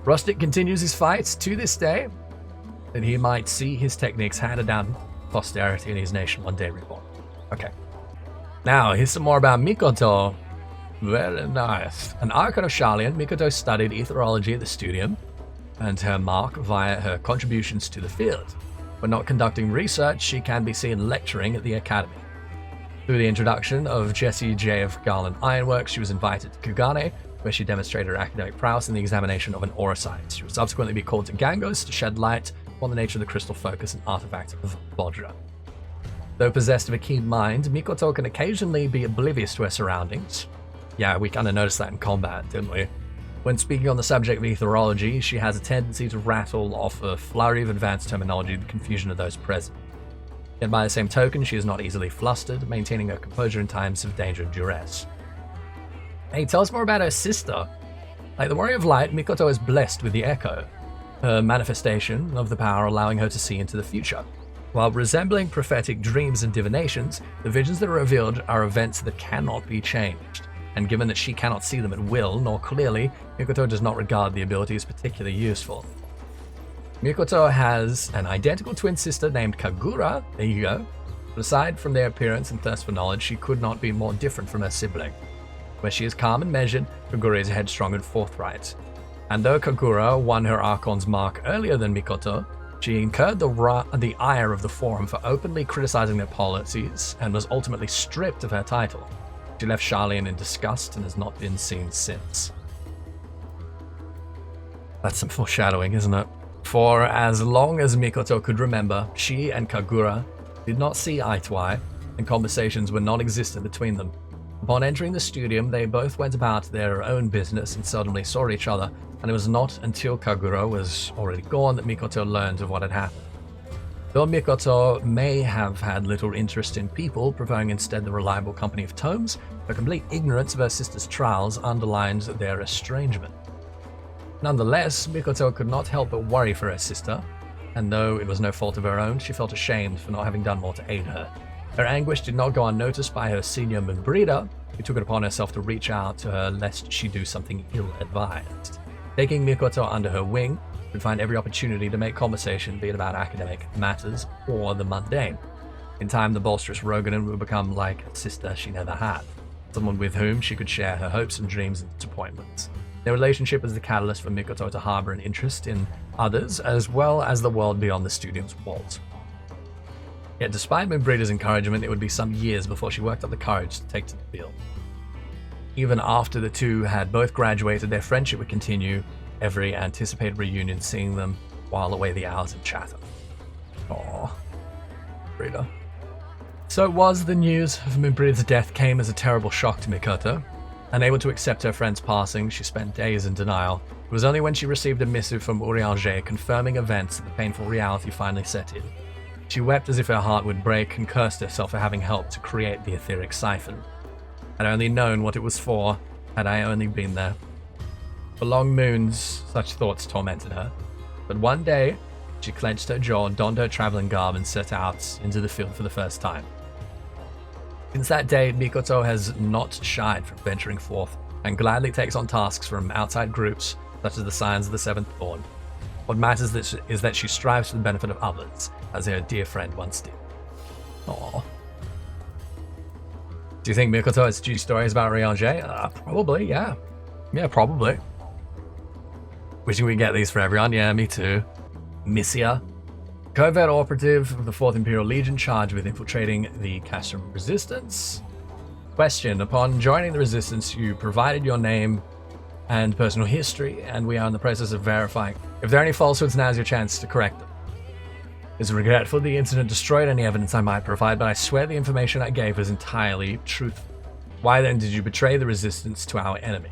Speaker 2: Rustic continues his fights to this day, that he might see his techniques handed down to posterity and his nation one day reborn. Okay. Now, here's some more about Mikoto. Very nice. An Archon of Sharlayan, Mikoto studied etherology at the Studium, earned her mark via her contributions to the field. When not conducting research, she can be seen lecturing at the Academy. Through the introduction of Jesse J. of Garland Ironworks, she was invited to Kugane, where she demonstrated her academic prowess in the examination of an Aurasite. She would subsequently be called to Gangos to shed light on the nature of the crystal focus and artifact of Bozja. Though possessed of a keen mind, Mikoto can occasionally be oblivious to her surroundings. Yeah, we kind of noticed that in combat, didn't we? When speaking on the subject of etherology, she has a tendency to rattle off a flurry of advanced terminology to the confusion of those present. Yet by the same token, she is not easily flustered, maintaining her composure in times of danger and duress. Hey, tell us more about her sister. Like the Warrior of Light, Mikoto is blessed with the Echo, her manifestation of the power allowing her to see into the future. While resembling prophetic dreams and divinations, the visions that are revealed are events that cannot be changed, and given that she cannot see them at will, nor clearly, Mikoto does not regard the ability as particularly useful. Mikoto has an identical twin sister named Kagura, there you go, but aside from their appearance and thirst for knowledge, she could not be more different from her sibling. Where she is calm and measured, Kagura is headstrong and forthright. And though Kagura won her Archon's mark earlier than Mikoto, she incurred the ire of the Forum for openly criticizing their policies and was ultimately stripped of her title. She left Sharlayan in disgust and has not been seen since. That's some foreshadowing, isn't it? For as long as Mikoto could remember, she and Kagura did not see eye to eye, and conversations were non-existent between them. Upon entering the Studium, they both went about their own business and seldomly saw each other, and it was not until Kagura was already gone that Mikoto learned of what had happened. Though Mikoto may have had little interest in people, preferring instead the reliable company of tomes, her complete ignorance of her sister's trials underlined their estrangement. Nonetheless, Mikoto could not help but worry for her sister, and though it was no fault of her own, she felt ashamed for not having done more to aid her. Her anguish did not go unnoticed by her senior Mimbrida, who took it upon herself to reach out to her lest she do something ill-advised. Taking Mikoto under her wing, she would find every opportunity to make conversation, be it about academic matters or the mundane. In time, the bolsterous Roganin would become like a sister she never had, someone with whom she could share her hopes and dreams and disappointments. Their relationship was the catalyst for Mikoto to harbor an interest in others, as well as the world beyond the studio's walls. Yet despite Mimbrida's encouragement, it would be some years before she worked up the courage to take to the field. Even after the two had both graduated, their friendship would continue, every anticipated reunion seeing them while away the hours in chatter. Aww. Mimbrida. So it was the news of Mimbrida's death came as a terrible shock to Mikoto. Unable to accept her friend's passing, she spent days in denial. It was only when she received a missive from Urianger confirming events that the painful reality finally set in. She wept as if her heart would break and cursed herself for having helped to create the etheric siphon. Had I only known what it was for, had I only been there. For long moons, such thoughts tormented her. But one day, she clenched her jaw, donned her traveling garb, and set out into the field for the first time. Since that day, Mikoto has not shied from venturing forth, and gladly takes on tasks from outside groups, such as the Scions of the Seventh Dawn. What matters is that she strives for the benefit of others, as her dear friend once did. Aww. Do you think Mikoto has juicy stories about Urianger? Probably, yeah. Yeah, probably. Wishing we get these for everyone. Yeah, me too. Misija. Covert operative of the 4th Imperial Legion charged with infiltrating the Castrum Resistance. Question. Upon joining the Resistance, you provided your name and personal history, and we are in the process of verifying. If there are any falsehoods, now's your chance to correct them. It's regretful the incident destroyed any evidence I might provide, but I swear the information I gave was entirely truthful. Why then did you betray the Resistance to our enemy?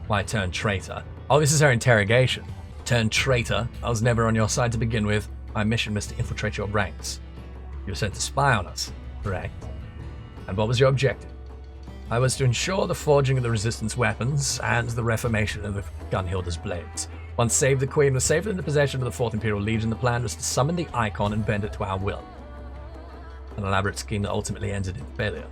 Speaker 2: Why turn traitor? Oh, this is her interrogation. Turn traitor? I was never on your side to begin with. My mission was to infiltrate your ranks. You were sent to spy on us, correct? And what was your objective? I was to ensure the forging of the Resistance weapons and the reformation of the Gunnhildr's blades. Once saved, the Queen was safely in the possession of the 4th Imperial Legion. The plan was to summon the icon and bend it to our will. An elaborate scheme that ultimately ended in failure.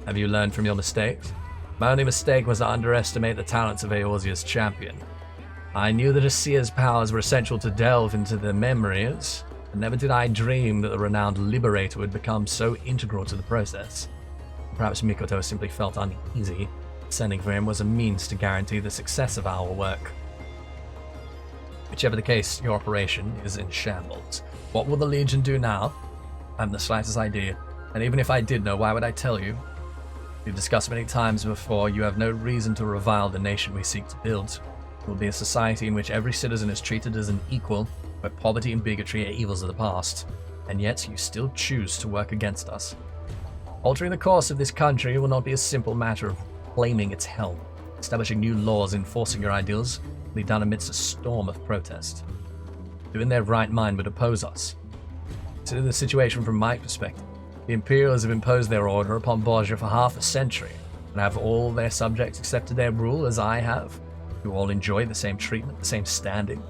Speaker 2: Have you learned from your mistakes? My only mistake was to underestimate the talents of Eorzea's champion. I knew that Asia's powers were essential to delve into the memories, but never did I dream that the renowned Liberator would become so integral to the process. Perhaps Mikoto simply felt uneasy. Sending for him was a means to guarantee the success of our work. Whichever the case, your operation is in shambles. What will the Legion do now? I haven't the slightest idea, and even if I did know, why would I tell you? We've discussed many times before, you have no reason to revile the nation we seek to build. It will be a society in which every citizen is treated as an equal, where poverty and bigotry are evils of the past, and yet you still choose to work against us. Altering the course of this country will not be a simple matter of claiming its helm. Establishing new laws, enforcing your ideals, will be done amidst a storm of protest. Who in their right mind would oppose us? Consider the situation from my perspective. The Imperials have imposed their order upon Bozja for half a century, and have all their subjects accepted their rule as I have, who all enjoy the same treatment, the same standing.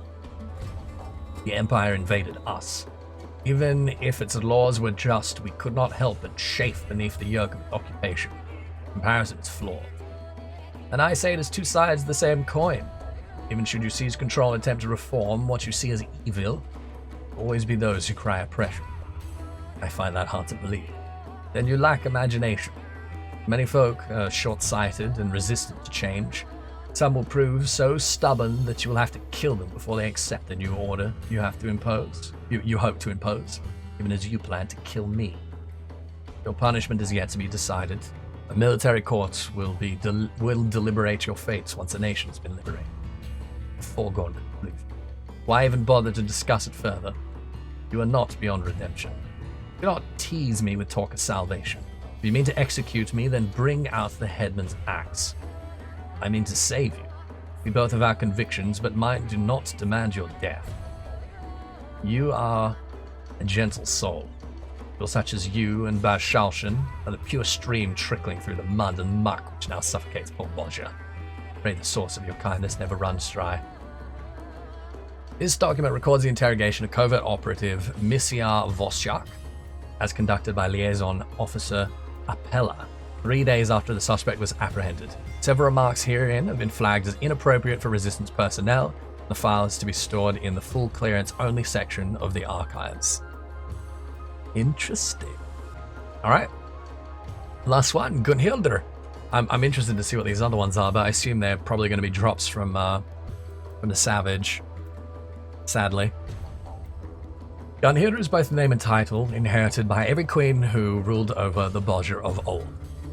Speaker 2: The Empire invaded us. Even if its laws were just, we could not help but chafe beneath the yoke of occupation. Comparison is flawed. And I say it is two sides of the same coin. Even should you seize control and attempt to reform what you see as evil, there will always be those who cry oppression. I find that hard to believe. Then you lack imagination. Many folk are short-sighted and resistant to change. Some will prove so stubborn that you will have to kill them before they accept the new order you have to impose. You hope to impose, even as you plan to kill me. Your punishment is yet to be decided. A military court will deliberate your fates once a nation has been liberated. A foregone conclusion. Why even bother to discuss it further? You are not beyond redemption. Do not tease me with talk of salvation. If you mean to execute me, then bring out the headman's axe. I mean to save you. We both have our convictions, but mine do not demand your death. You are a gentle soul. People such as you and Bashalshan are the pure stream trickling through the mud and muck which now suffocates poor Bozja. Pray the source of your kindness never runs dry.
Speaker 1: This document records the interrogation of covert operative Misija Vosjak, as conducted by liaison officer Appella, 3 days after the suspect was apprehended. Several remarks herein have been flagged as inappropriate for resistance personnel. The file is to be stored in the full clearance only section of the archives. Interesting. All right. Last one, Gunnhildr. I'm interested to see what these other ones are, but I assume they're probably going to be drops from the Savage. Sadly. Gunnhildr is both name and title, inherited by every queen who ruled over the Bozja of old.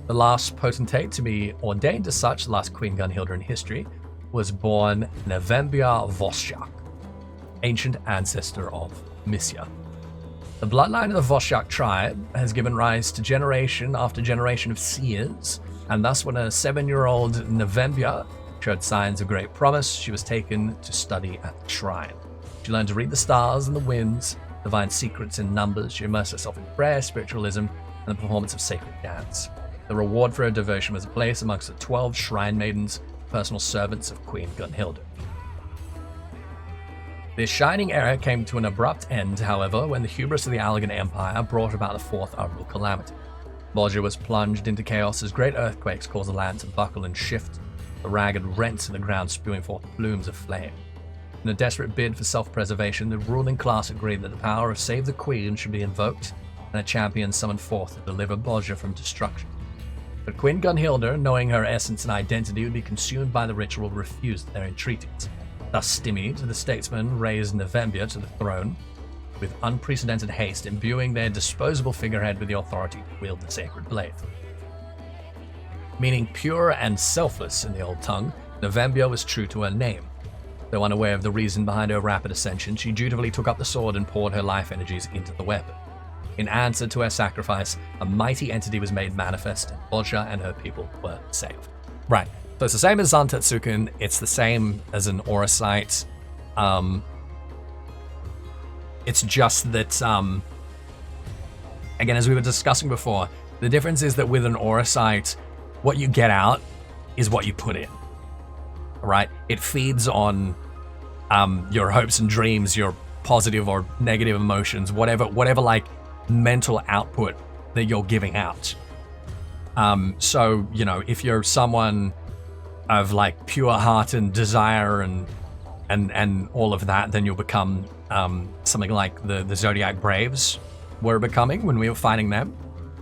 Speaker 1: The last potentate to be ordained as such, the last Queen Gunnhildr in history, was born Nevembia Vosjak, ancient ancestor of Misija. The bloodline of the Vosjak tribe has given rise to generation after generation of seers, and thus when a 7-year-old Nevembia showed signs of great promise, she was taken to study at the shrine. She learned to read the stars and the winds, divine secrets in numbers. She immersed herself in prayer, spiritualism, and the performance of sacred dance. The reward for her devotion was a place amongst the 12 shrine maidens, personal servants of Queen Gunnhildr. This shining era came to an abrupt end, however, when the hubris of the Allegan Empire brought about the fourth Umbral calamity. Bozja was plunged into chaos as great earthquakes caused the land to buckle and shift, the ragged rents in the ground spewing forth plumes of flame. In a desperate bid for self-preservation, the ruling class agreed that the power of Save the Queen should be invoked, and a champion summoned forth to deliver Bozja from destruction. But Queen Gunnhildr, knowing her essence and identity would be consumed by the ritual, refused their entreaties. Thus stymied, the statesmen raised Nevembia to the throne with unprecedented haste, imbuing their disposable figurehead with the authority to wield the sacred blade. Meaning pure and selfless in the old tongue, Nevembia was true to her name. Though unaware of the reason behind her rapid ascension, she dutifully took up the sword and poured her life energies into the weapon. In answer to her sacrifice, a mighty entity was made manifest, and Bozja and her people were saved. Right. So it's the same as Zantetsuken. It's the same as an Aurasite. It's just that, again, as we were discussing before, the difference is that with an Aurasite, what you get out is what you put in. Right? It feeds on your hopes and dreams, your positive or negative emotions, whatever like mental output that you're giving out. So, you know, if you're someone of like pure heart and desire and all of that, then you'll become something like the Zodiac Braves were becoming when we were fighting them.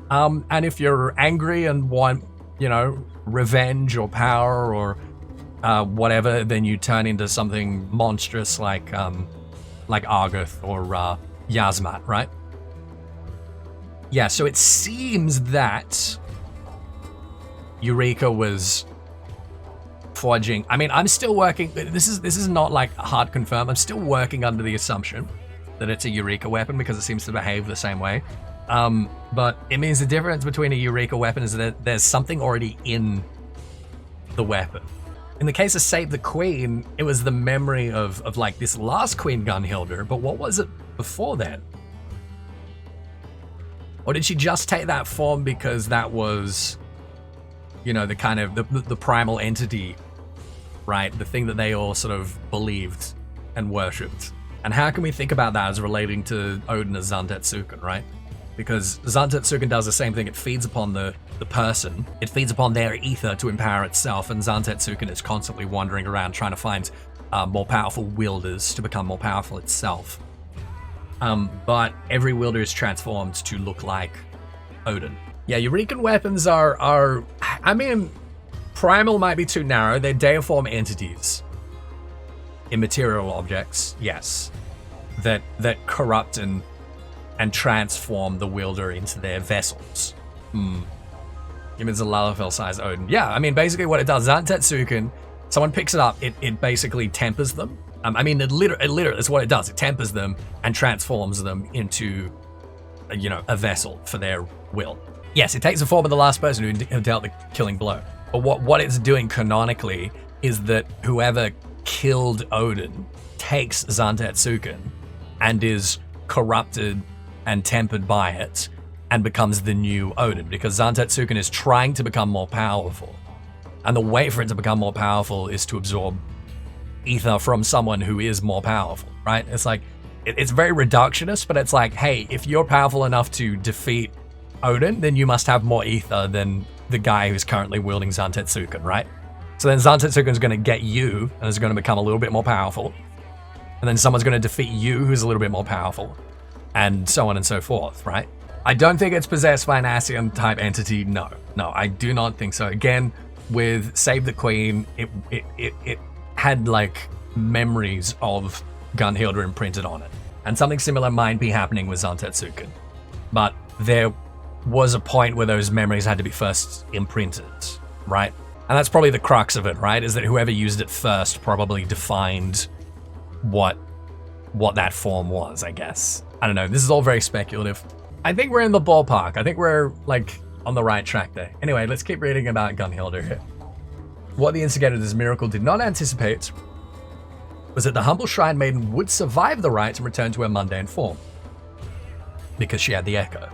Speaker 1: And if you're angry and want, you know, revenge or power or whatever, then you turn into something monstrous like Argoth or Yasmat, right? Yeah, so it seems that Eureka was forging. I mean, I'm still working. This is not like hard confirmed. I'm still working under the assumption that it's a Eureka weapon because it seems to behave the same way. But it means the difference between a Eureka weapon is that there's something already in the weapon. In the case of Save the Queen, it was the memory of like this last Queen Gunnhildr, but what was it before then? Or did she just take that form because that was, you know, the kind of the primal entity, right? The thing that they all sort of believed and worshipped. And how can we think about that as relating to Odin as Zantetsuken, right? Because Zantetsuken does the same thing. It feeds upon the person. It feeds upon their ether to empower itself, and Zantetsuken is constantly wandering around trying to find more powerful wielders to become more powerful itself. But every wielder is transformed to look like Odin. Yeah, Eurekan weapons are I mean, primal might be too narrow. They're deiform entities. Immaterial objects, yes. That corrupt and transform the wielder into their vessels. It means a Lalafell-sized Odin. Yeah, I mean, basically what it does, Zantetsuken, someone picks it up, it basically tempers them. I mean, it literally is what it does. It tempers them and transforms them into, you know, a vessel for their will. Yes, it takes the form of the last person who dealt the killing blow. But what it's doing canonically is that whoever killed Odin takes Zantetsuken and is corrupted and tempered by it and becomes the new Odin, because Zantetsuken is trying to become more powerful. And the way for it to become more powerful is to absorb ether from someone who is more powerful, right? It's like, it's very reductionist, but it's like, hey, if you're powerful enough to defeat Odin, then you must have more ether than the guy who's currently wielding Zantetsuken, right? So then Zantetsuken's going to get you and is going to become a little bit more powerful. And then someone's going to defeat you who's a little bit more powerful. And so on and so forth, right? I don't think it's possessed by an Ascian type entity. No, I do not think so. Again, with Save the Queen, it had like memories of Gunnhildr imprinted on it. And something similar might be happening with Zantetsuken. But there was a point where those memories had to be first imprinted, right? And that's probably the crux of it, right? Is that whoever used it first probably defined what that form was, I guess. I don't know. This is all very speculative. I think we're in the ballpark. I think we're like on the right track there. Anyway, let's keep reading about Gunnhildr here. What the instigator of this miracle did not anticipate was that the humble shrine maiden would survive the rite and return to her mundane form, because she had the echo.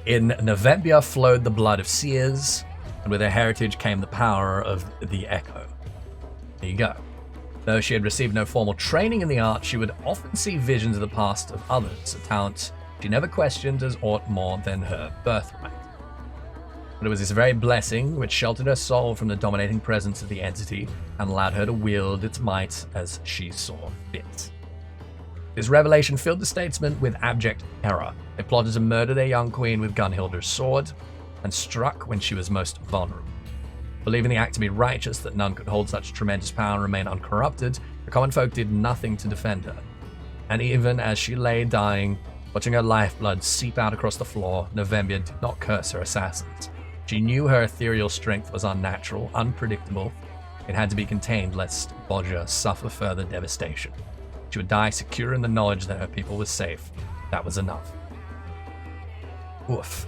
Speaker 1: In Novembia flowed the blood of seers, and with her heritage came the power of the echo. There you go. Though she had received no formal training in the art, she would often see visions of the past of others, a talent she never questioned as aught more than her birthright. But it was this very blessing which sheltered her soul from the dominating presence of the entity and allowed her to wield its might as she saw fit. This revelation filled the statesmen with abject terror. They plotted to murder their young queen with Gunnhildr's sword, and struck when she was most vulnerable. Believing the act to be righteous, that none could hold such tremendous power and remain uncorrupted, the common folk did nothing to defend her. And even as she lay dying, watching her lifeblood seep out across the floor, Novembia did not curse her assassins. She knew her ethereal strength was unnatural, unpredictable. It had to be contained lest Bozja suffer further devastation. She would die secure in the knowledge that her people was safe. That was enough. Oof.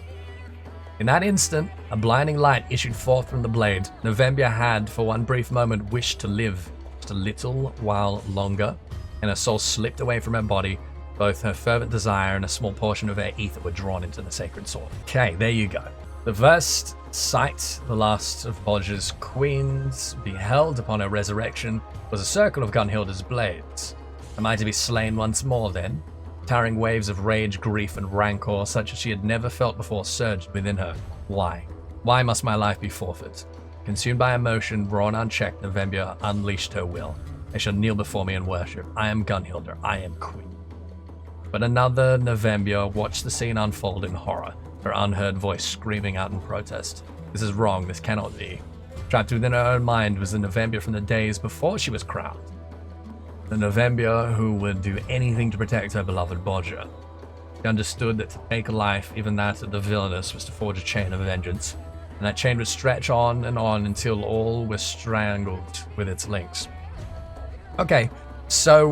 Speaker 1: In that instant, a blinding light issued forth from the blade. Novembia had, for one brief moment, wished to live just a little while longer, and her soul slipped away from her body. Both her fervent desire and a small portion of her ether were drawn into the sacred sword. Okay, there you go. The first sight the last of Bozja's queens beheld upon her resurrection was a circle of Gunnhildr's blades. Am I to be slain once more then? Towering waves of rage, grief, and rancor, such as she had never felt before, surged within her. Why? Why must my life be forfeit? Consumed by emotion, raw and unchecked, Novembia unleashed her will. They shall kneel before me and worship. I am Gunnhildr. I am queen. But another Novembia watched the scene unfold in horror, her unheard voice screaming out in protest. This is wrong. This cannot be. Trapped within her own mind was the Novembia from the days before she was crowned. The Novembia who would do anything to protect her beloved Bozja. She understood that to take a life, even that of the villainous, was to forge a chain of vengeance, and that chain would stretch on until all were strangled with its links. Okay, so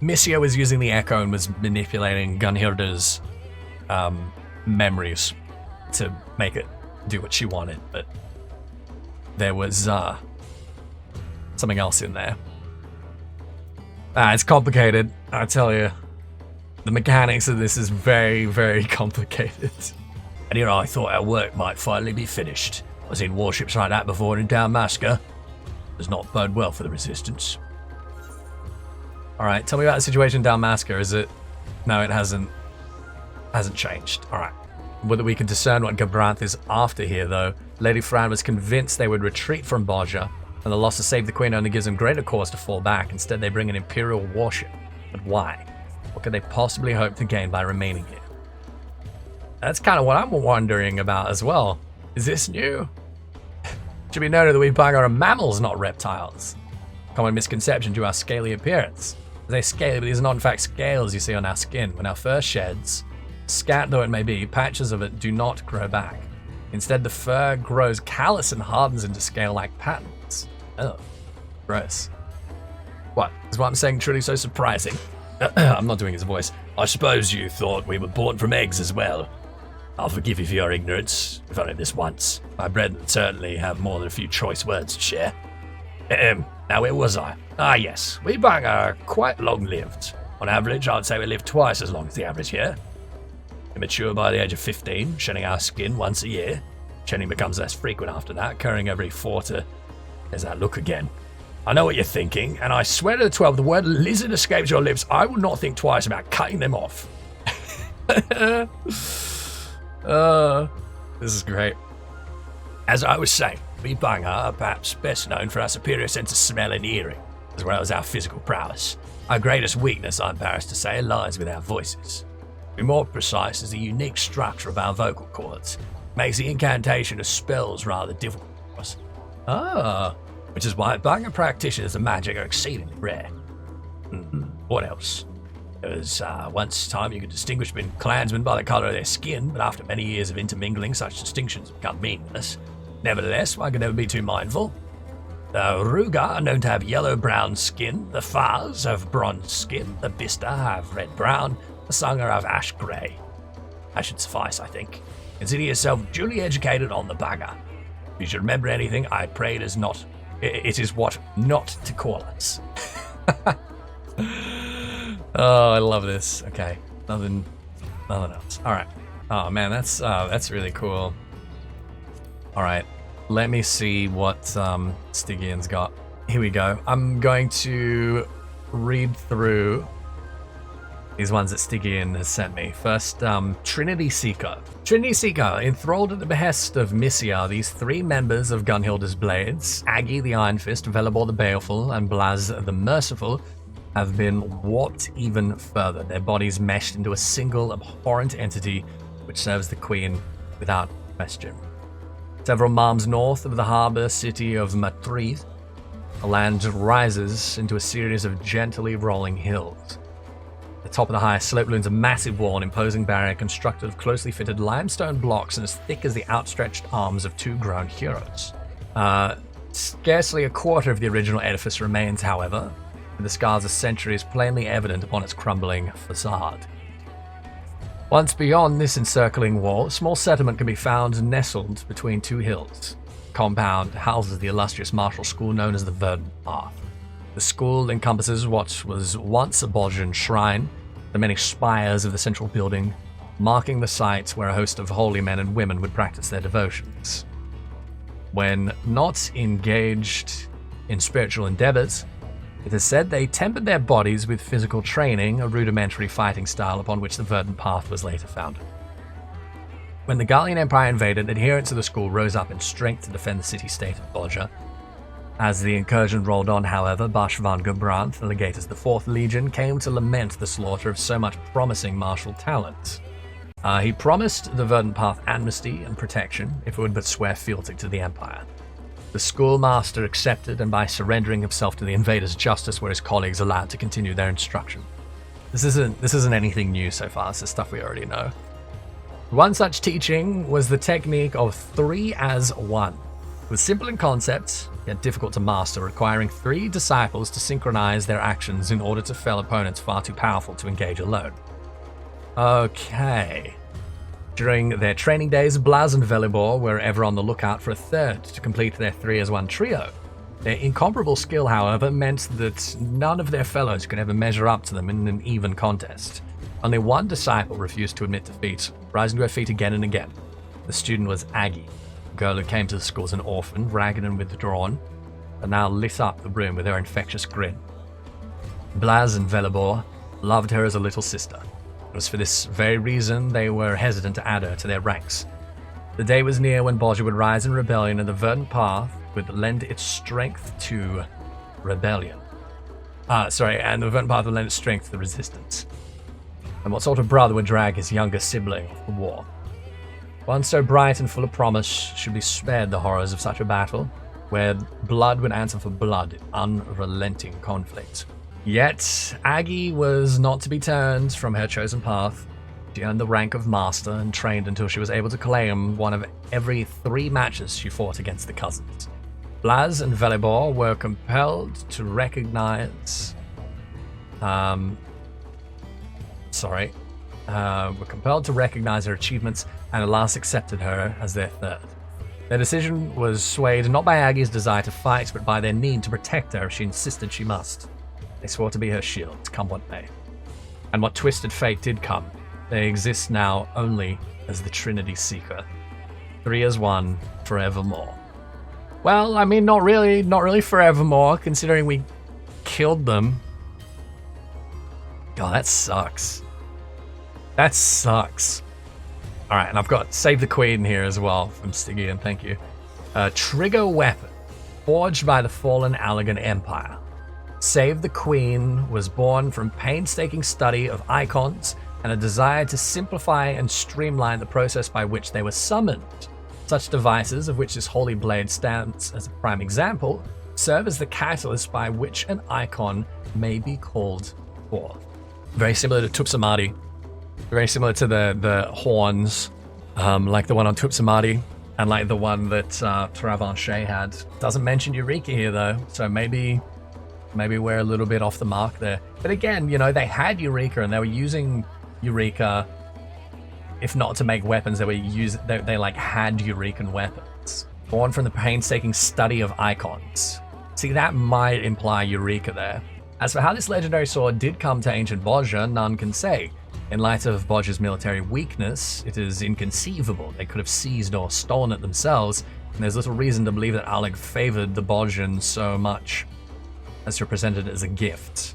Speaker 1: Misija was using the echo and was manipulating Gunnhildr's memories to make it do what she wanted, but there was something else in there. It's complicated, I tell you. The mechanics of this is very, very complicated. And here I thought our work might finally be finished. I've seen warships like that before in Dalmasca. Does not bode well for the resistance. Alright, tell me about the situation in Dalmasca. Is it... No, it hasn't changed. Alright. Whether we can discern what Gabranth is after here, though, Lady Fran was convinced they would retreat from Bozja, and the loss to Save the Queen only gives them greater cause to fall back. Instead, they bring an Imperial warship. But why? What could they possibly hope to gain by remaining here? That's kind of what I'm wondering about as well. Is this new? Should be noted that we bug are mammals, not reptiles. Common misconception to our scaly appearance. They scaly, but these are not in fact scales you see on our skin. When our fur sheds, scant though it may be, patches of it do not grow back. Instead, the fur grows callous and hardens into scale-like patterns. Oh, gross. What? Is what I'm saying truly so surprising? I'm not doing his voice. I suppose you thought we were born from eggs as well. I'll forgive you for your ignorance, if only this once. My brethren certainly have more than a few choice words to share. Now where was I? Ah yes, we bung are quite long-lived. On average, I'd say we live twice as long as the average here. We mature by the age of 15, shedding our skin once a year. Shedding becomes less frequent after that, occurring every 4 to... There's that look again.
Speaker 2: I know what you're thinking, and I swear to the 12, the word lizard escapes your lips, I will not think twice about cutting them off. This is great. As I was saying, we Banga are perhaps best known for our superior sense of smell and hearing, as well as our physical prowess. Our greatest weakness, I'm embarrassed to say, lies with our voices. To be more precise, is the unique structure of our vocal cords. Makes the incantation of spells rather difficult for us. Which is why Banga practitioners of magic are exceedingly rare. What else? Because once time you could distinguish between clansmen by the colour of their skin, but after many years of intermingling, such distinctions become meaningless. Nevertheless, one can never be too mindful. The Ruga are known to have yellow-brown skin, the Fars have bronze skin, the Bista have red-brown, the Sangha have ash-grey. That should suffice, I think. Consider yourself duly educated on the Banga. If you should remember anything, I pray it is what not to call us. Oh, I love this. Okay, nothing else. All right. Oh man, that's really cool. All right, let me see what Stygian's got. Here we go. I'm going to read through these ones that Stygian has sent me. First, Trinity Seeker. Trinity Seeker, enthralled at the behest of Misija, these three members of Gunnhildr's Blades, Aggie the Iron Fist, Velibor the Baleful, and Blaz the Merciful, have been warped even further, their bodies meshed into a single abhorrent entity which serves the Queen without question. Several miles north of the harbour city of Matriz, the land rises into a series of gently rolling hills. At the top of the highest slope looms a massive wall, an imposing barrier constructed of closely fitted limestone blocks and as thick as the outstretched arms of two grown heroes. Scarcely a quarter of the original edifice remains, however, with the scars of centuries plainly evident upon its crumbling facade. Once beyond this encircling wall, a small settlement can be found nestled between two hills. The compound houses the illustrious martial school known as the Verdant Path. The school encompasses what was once a Bozjan shrine, the many spires of the central building, marking the site where a host of holy men and women would practice their devotions. When not engaged in spiritual endeavors, it is said they tempered their bodies with physical training, a rudimentary fighting style upon which the Verdant Path was later founded. When the Gallian Empire invaded, adherents of the school rose up in strength to defend the city-state of Bozja. As the incursion rolled on, however, Bashvan Gabranth, the legatus of the 4th Legion, came to lament the slaughter of so much promising martial talent. He promised the Verdant Path amnesty and protection if it would but swear fealty to the Empire. The schoolmaster accepted, and by surrendering himself to the invaders' justice were his colleagues allowed to continue their instruction. This isn't anything new so far, this is stuff we already know. One such teaching was the technique of 3 as 1. It was simple in concept, yet difficult to master, requiring 3 disciples to synchronize their actions in order to fell opponents far too powerful to engage alone. Okay. During their training days, Blaz and Velibor were ever on the lookout for a third to complete their 3 as 1 trio. Their incomparable skill, however, meant that none of their fellows could ever measure up to them in an even contest. Only one disciple refused to admit defeat, rising to her feet again and again. The student was Aggie, a girl who came to the school as an orphan, ragged and withdrawn, but now lit up the room with her infectious grin. Blaz and Velibor loved her as a little sister. It was for this very reason they were hesitant to add her to their ranks. The day was near when Bozja would rise in rebellion, and the Verdant Path would lend its strength to rebellion. And the Verdant Path would lend its strength to the resistance. And what sort of brother would drag his younger sibling off the war? One so bright and full of promise should be spared the horrors of such a battle, where blood would answer for blood in unrelenting conflict. Yet, Aggie was not to be turned from her chosen path. She earned the rank of master and trained until she was able to claim one of every 3 matches she fought against the cousins. Blaz and Velibor were compelled to recognize... her achievements and at last accepted her as their third. Their decision was swayed not by Aggie's desire to fight, but by their need to protect her if she insisted she must. They swore to be her shield, come what may. And what twisted fate did come, they exist now only as the Trinity Seeker. 3 as 1, forevermore.
Speaker 1: Well, I mean, not really forevermore, considering we killed them. God, that sucks. That sucks. Alright, and I've got Save the Queen here as well from Stygian, thank you. Trigger weapon, forged by the fallen Allagan Empire. Save the Queen was born from painstaking study of icons and a desire to simplify and streamline the process by which they were summoned. Such devices, of which this Holy Blade stands as a prime example, serve as the catalyst by which an icon may be called forth. Very similar to Tupsamati. Very similar to the horns, like the one on Tupsamati, and like the one that Travanchet had. Doesn't mention Eureka here though, so maybe we're a little bit off the mark there. But again, you know, they had Eureka and they were using Eureka, if not to make weapons, they like had Eurekan weapons. Born from the painstaking study of icons. See, that might imply Eureka there. As for how this legendary sword did come to ancient Bozja, none can say. In light of Bozja's military weakness, it is inconceivable they could have seized or stolen it themselves, and there's little reason to believe that Alec favored the Bozjan so much as to present it as a gift.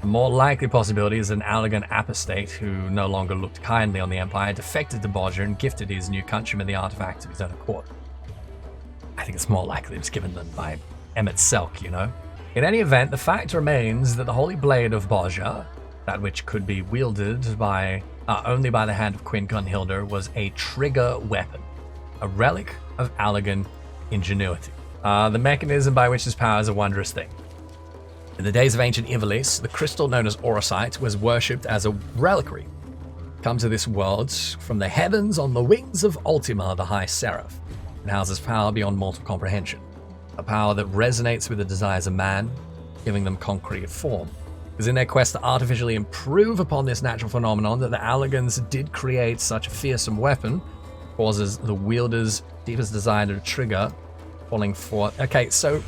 Speaker 1: A more likely possibility is an Allagan apostate who no longer looked kindly on the Empire defected to Bozja and gifted his new countrymen the artifact of his own accord. I think it's more likely it was given them by Emmett Selk, you know? In any event, the fact remains that the Holy Blade of Bozja, that which could be wielded by only by the hand of Queen Gunnhildr, was a trigger weapon, a relic of Allagan ingenuity. The mechanism by which this power is a wondrous thing. In the days of ancient Ivalice, the crystal known as Aurasite was worshipped as a reliquary. Come to this world from the heavens on the wings of Ultima, the High Seraph, and houses power beyond mortal comprehension. A power that resonates with the desires of man, giving them concrete form. It was in their quest to artificially improve upon this natural phenomenon that the Allagans did create such a fearsome weapon, causes the wielder's deepest desire to trigger, falling forth. Okay, so,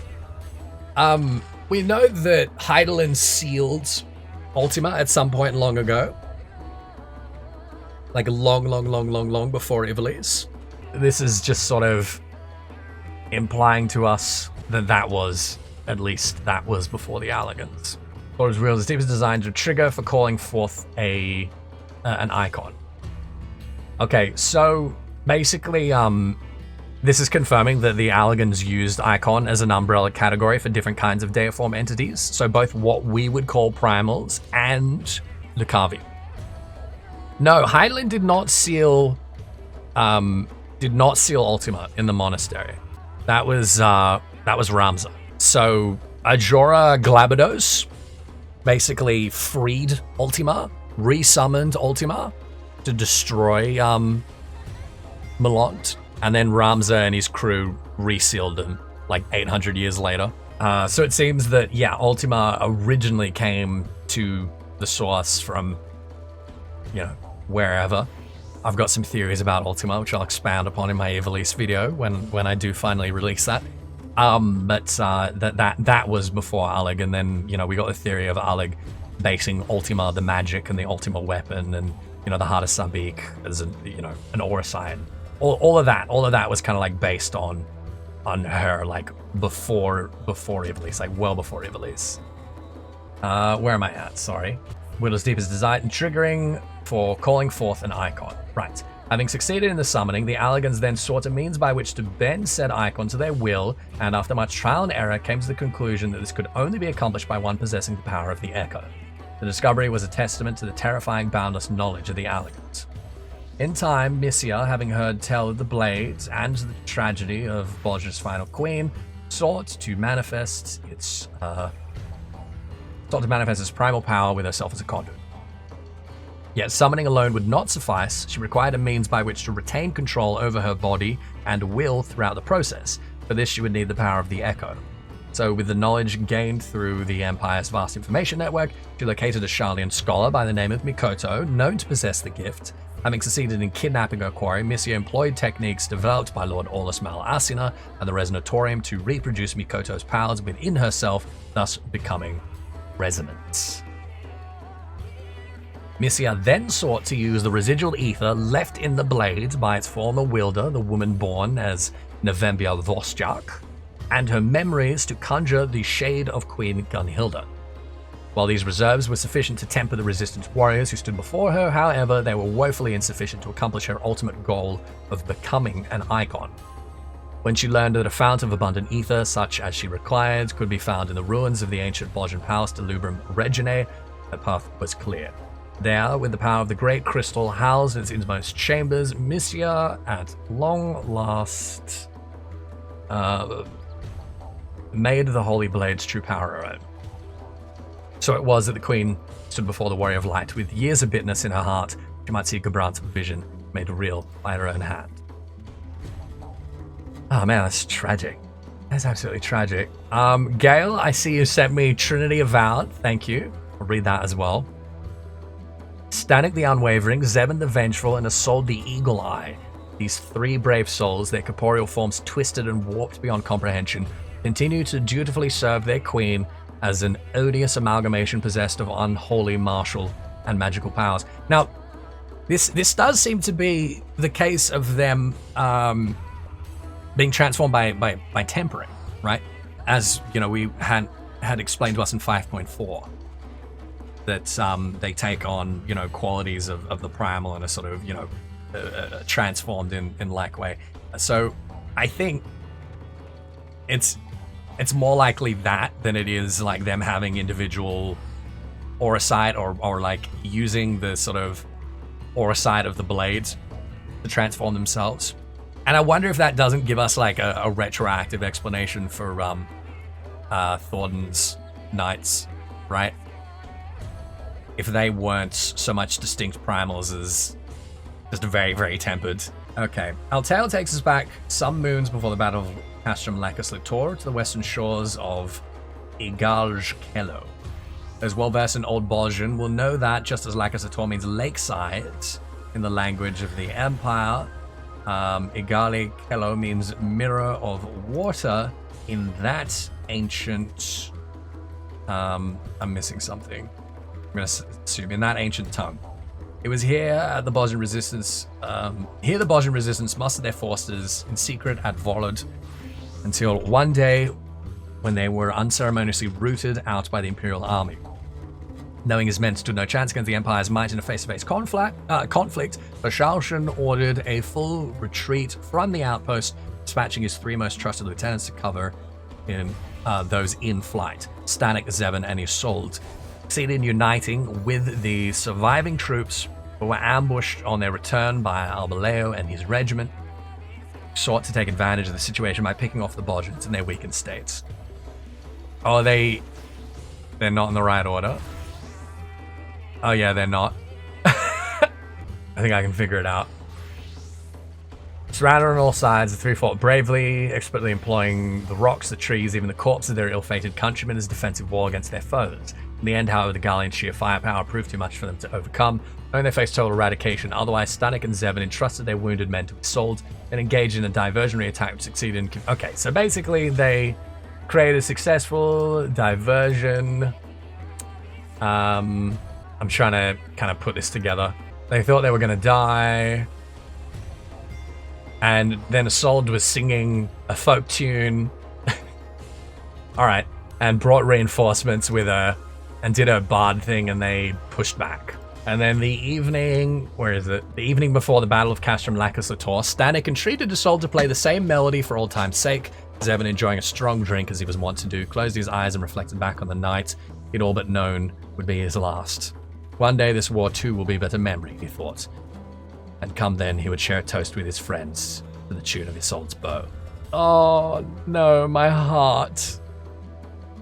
Speaker 1: we know that Hydaelyn sealed Ultima at some point long ago. Like long before Ivalice. This is just sort of implying to us that that was before the Allagans. Or as real as deepest designed to trigger for calling forth an icon. Okay, so basically, this is confirming that the Allagans used icon as an umbrella category for different kinds of deiform entities. So both what we would call primals and Lucavi. No, Hydaelyn did not seal Ultima in the monastery. That was Ramza. So Ajora Glabados basically freed Ultima, resummoned Ultima to destroy Melont, and then Ramza and his crew resealed him like 800 years later. So it seems that, yeah, Ultima originally came to the source from, you know, wherever. I've got some theories about Ultima, which I'll expand upon in my Ivalice video when I do finally release that. But that was before Alleg, and then, you know, we got the theory of Alleg basing Ultima, the magic, and the Ultima weapon, and, you know, the Heart of Sabik as an Aurasite. All of that was kind of like based on her, like before Ivalice, like well before Ivalice. Where am I at? Sorry. Widow's Deepest Desire and triggering for calling forth an icon. Right. Having succeeded in the summoning, the Allagans then sought a means by which to bend said icon to their will, and after much trial and error came to the conclusion that this could only be accomplished by one possessing the power of the Echo. The discovery was a testament to the terrifying boundless knowledge of the Allagans. In time, Misija, having heard tell of the blades and the tragedy of Bozja's final queen, sought to manifest its primal power with herself as a conduit. Yet summoning alone would not suffice. She required a means by which to retain control over her body and will throughout the process. For this, she would need the power of the Echo. So with the knowledge gained through the Empire's vast information network, she located a Sharlayan scholar by the name of Mikoto, known to possess the gift. Having succeeded in kidnapping her quarry, Misija employed techniques developed by Lord Aulus Mal Asina and the Resonatorium to reproduce Mikoto's powers within herself, thus becoming resonance. Misija then sought to use the residual ether left in the blades by its former wielder, the woman born as Novembia Vostjak, and her memories to conjure the shade of Queen Gunnhildr. While these reserves were sufficient to temper the resistance warriors who stood before her, however, they were woefully insufficient to accomplish her ultimate goal of becoming an icon. When she learned that a fount of abundant ether, such as she required, could be found in the ruins of the ancient Bozjan house Delubrum Reginae, her path was clear. There, with the power of the great crystal housed in its innermost chambers, Misija, at long last, made the Holy Blade's true power her own. So it was that the Queen stood before the Warrior of Light with years of bitterness in her heart. She might see Gabran's vision made real by her own hand. Oh man, that's tragic. That's absolutely tragic. Gale, I see you sent me Trinity Avowed. Thank you. I'll read that as well. Stanek the Unwavering, Zebin the Vengeful, and Isolde the Eagle Eye. These three brave souls, their corporeal forms twisted and warped beyond comprehension, continue to dutifully serve their queen as an odious amalgamation possessed of unholy martial and magical powers. Now, this does seem to be the case of them being transformed by tempering, right? As you know, we had explained to us in 5.4 that they take on qualities of the primal and are sort of transformed in like way. So I think it's more likely that than it is like them having individual Aurasite or like using the sort of Aurasite of the blades to transform themselves. And I wonder if that doesn't give us like a retroactive explanation for Thornton's knights, right? If they weren't so much distinct primals as just very, very tempered. Okay, Altair takes us back some moons before the Battle of Castrum Lacus Litor to the western shores of Igalj Kello. Those well-versed in Old Bozjan will know that, just as Lacus Litor means lakeside in the language of the Empire, Igali Kello means mirror of water in that ancient... I'm missing something. I'm going to assume in that ancient tongue. It was here at the Bozjan Resistance. Here the Bozjan Resistance mustered their forces in secret at Volod until one day when they were unceremoniously rooted out by the Imperial Army. Knowing his men stood no chance against the Empire's might in a face-to-face conflict, Bashalshan ordered a full retreat from the outpost, dispatching his three most trusted lieutenants to cover in those in flight, Stanek, Zebin, and Isolde, succeeded in uniting with the surviving troops who were ambushed on their return by Albaleo and his regiment, sought to take advantage of the situation by picking off the Bozjans in their weakened states. Oh, they're not in the right order. Oh yeah, they're not. I think I can figure it out. Surrounded on all sides, the three fought bravely, expertly employing the rocks, the trees, even the corpses of their ill-fated countrymen as defensive war against their foes. In the end, however, the Gallians' sheer firepower proved too much for them to overcome, knowing they faced total eradication. Otherwise, Stanek and Zebin entrusted their wounded men to Isolde and engaged in a diversionary attack which succeeded in... Okay, so basically they created a successful diversion. I'm trying to kind of put this together. They thought they were going to die. And then Isolde was singing a folk tune. Alright. And brought reinforcements with her and did her bard thing, and they pushed back. And then the evening... Where is it? The evening before the Battle of Castrum Lacus Litor, Stanek entreated Isolde to play the same melody for old time's sake. Zebin, enjoying a strong drink as he was wont to do, closed his eyes and reflected back on the night he'd all but known would be his last. One day this war too will be but a memory, he thought. And come then, he would share a toast with his friends to the tune of Isolde's bow. Oh, no, my heart.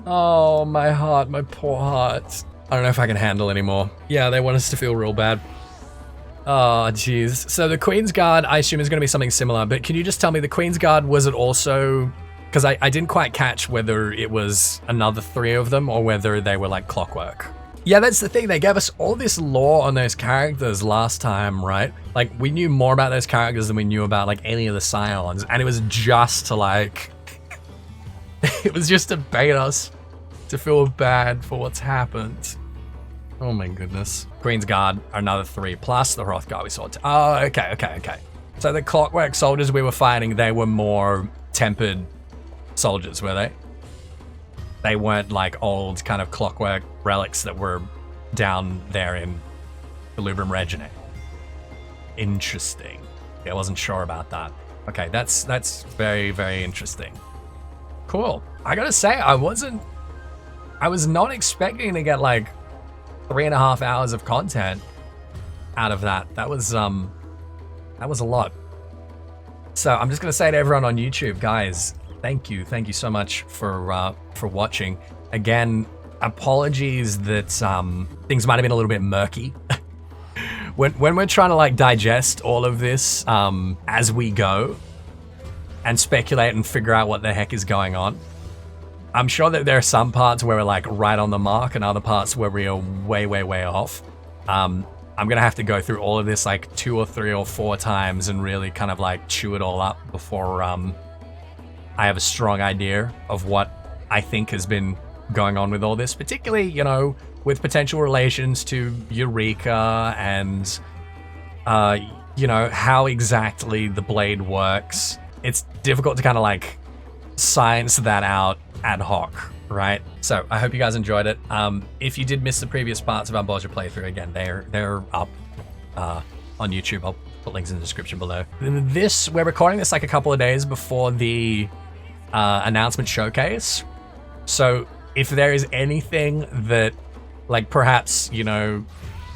Speaker 1: Oh, my heart, my poor heart. I don't know if I can handle anymore. Yeah, they want us to feel real bad. Oh, jeez. So the Queen's Guard, I assume, is going to be something similar, but can you just tell me, the Queen's Guard, was it also... Because I didn't quite catch whether it was another three of them or whether they were like clockwork. Yeah, that's the thing. They gave us all this lore on those characters last time, right? Like, we knew more about those characters than we knew about, like, any of the Scions. And it was just to, like... it was just to bait us to feel bad for what's happened. Oh my goodness. Queen's Guard are another 3, plus the Hrothgar we saw. Oh, okay. So the clockwork soldiers we were fighting, they were more tempered soldiers, were they? They weren't like old kind of clockwork relics that were down there in Delubrum Reginae. Interesting. Yeah, I wasn't sure about that. Okay, that's very, very interesting. Cool. I gotta say, I was not expecting to get like 3.5 hours of content out of that. That was a lot. So I'm just gonna say to everyone on YouTube, guys, thank you so much for watching. Again, apologies that things might have been a little bit murky. When we're trying to like digest all of this as we go and speculate and figure out what the heck is going on, I'm sure that there are some parts where we're like right on the mark and other parts where we are way off. I'm gonna have to go through all of this like 2 or 3 or 4 times and really kind of like chew it all up before I have a strong idea of what I think has been going on with all this, particularly, you know, with potential relations to Eureka and, you know, how exactly the blade works. It's difficult to kind of like science that out ad hoc, right? So I hope you guys enjoyed it. If you did miss the previous parts of our Bozja playthrough, again, they're up on YouTube. I'll put links in the description below. We're recording this like a couple of days before the announcement showcase. So if there is anything that, like perhaps, you know,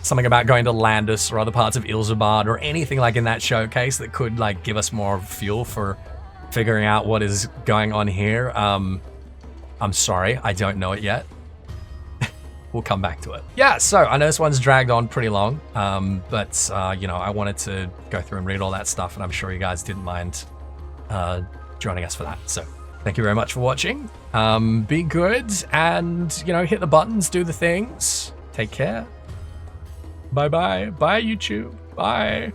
Speaker 1: something about going to Landis or other parts of Ilzabad or anything like in that showcase that could like give us more fuel for figuring out what is going on here, I'm sorry, I don't know it yet. We'll come back to it. Yeah, so I know this one's dragged on pretty long, but you know, I wanted to go through and read all that stuff, and I'm sure you guys didn't mind joining us for that. So thank you very much for watching. Be good, and you know, hit the buttons, do the things. Take care. Bye, YouTube. Bye.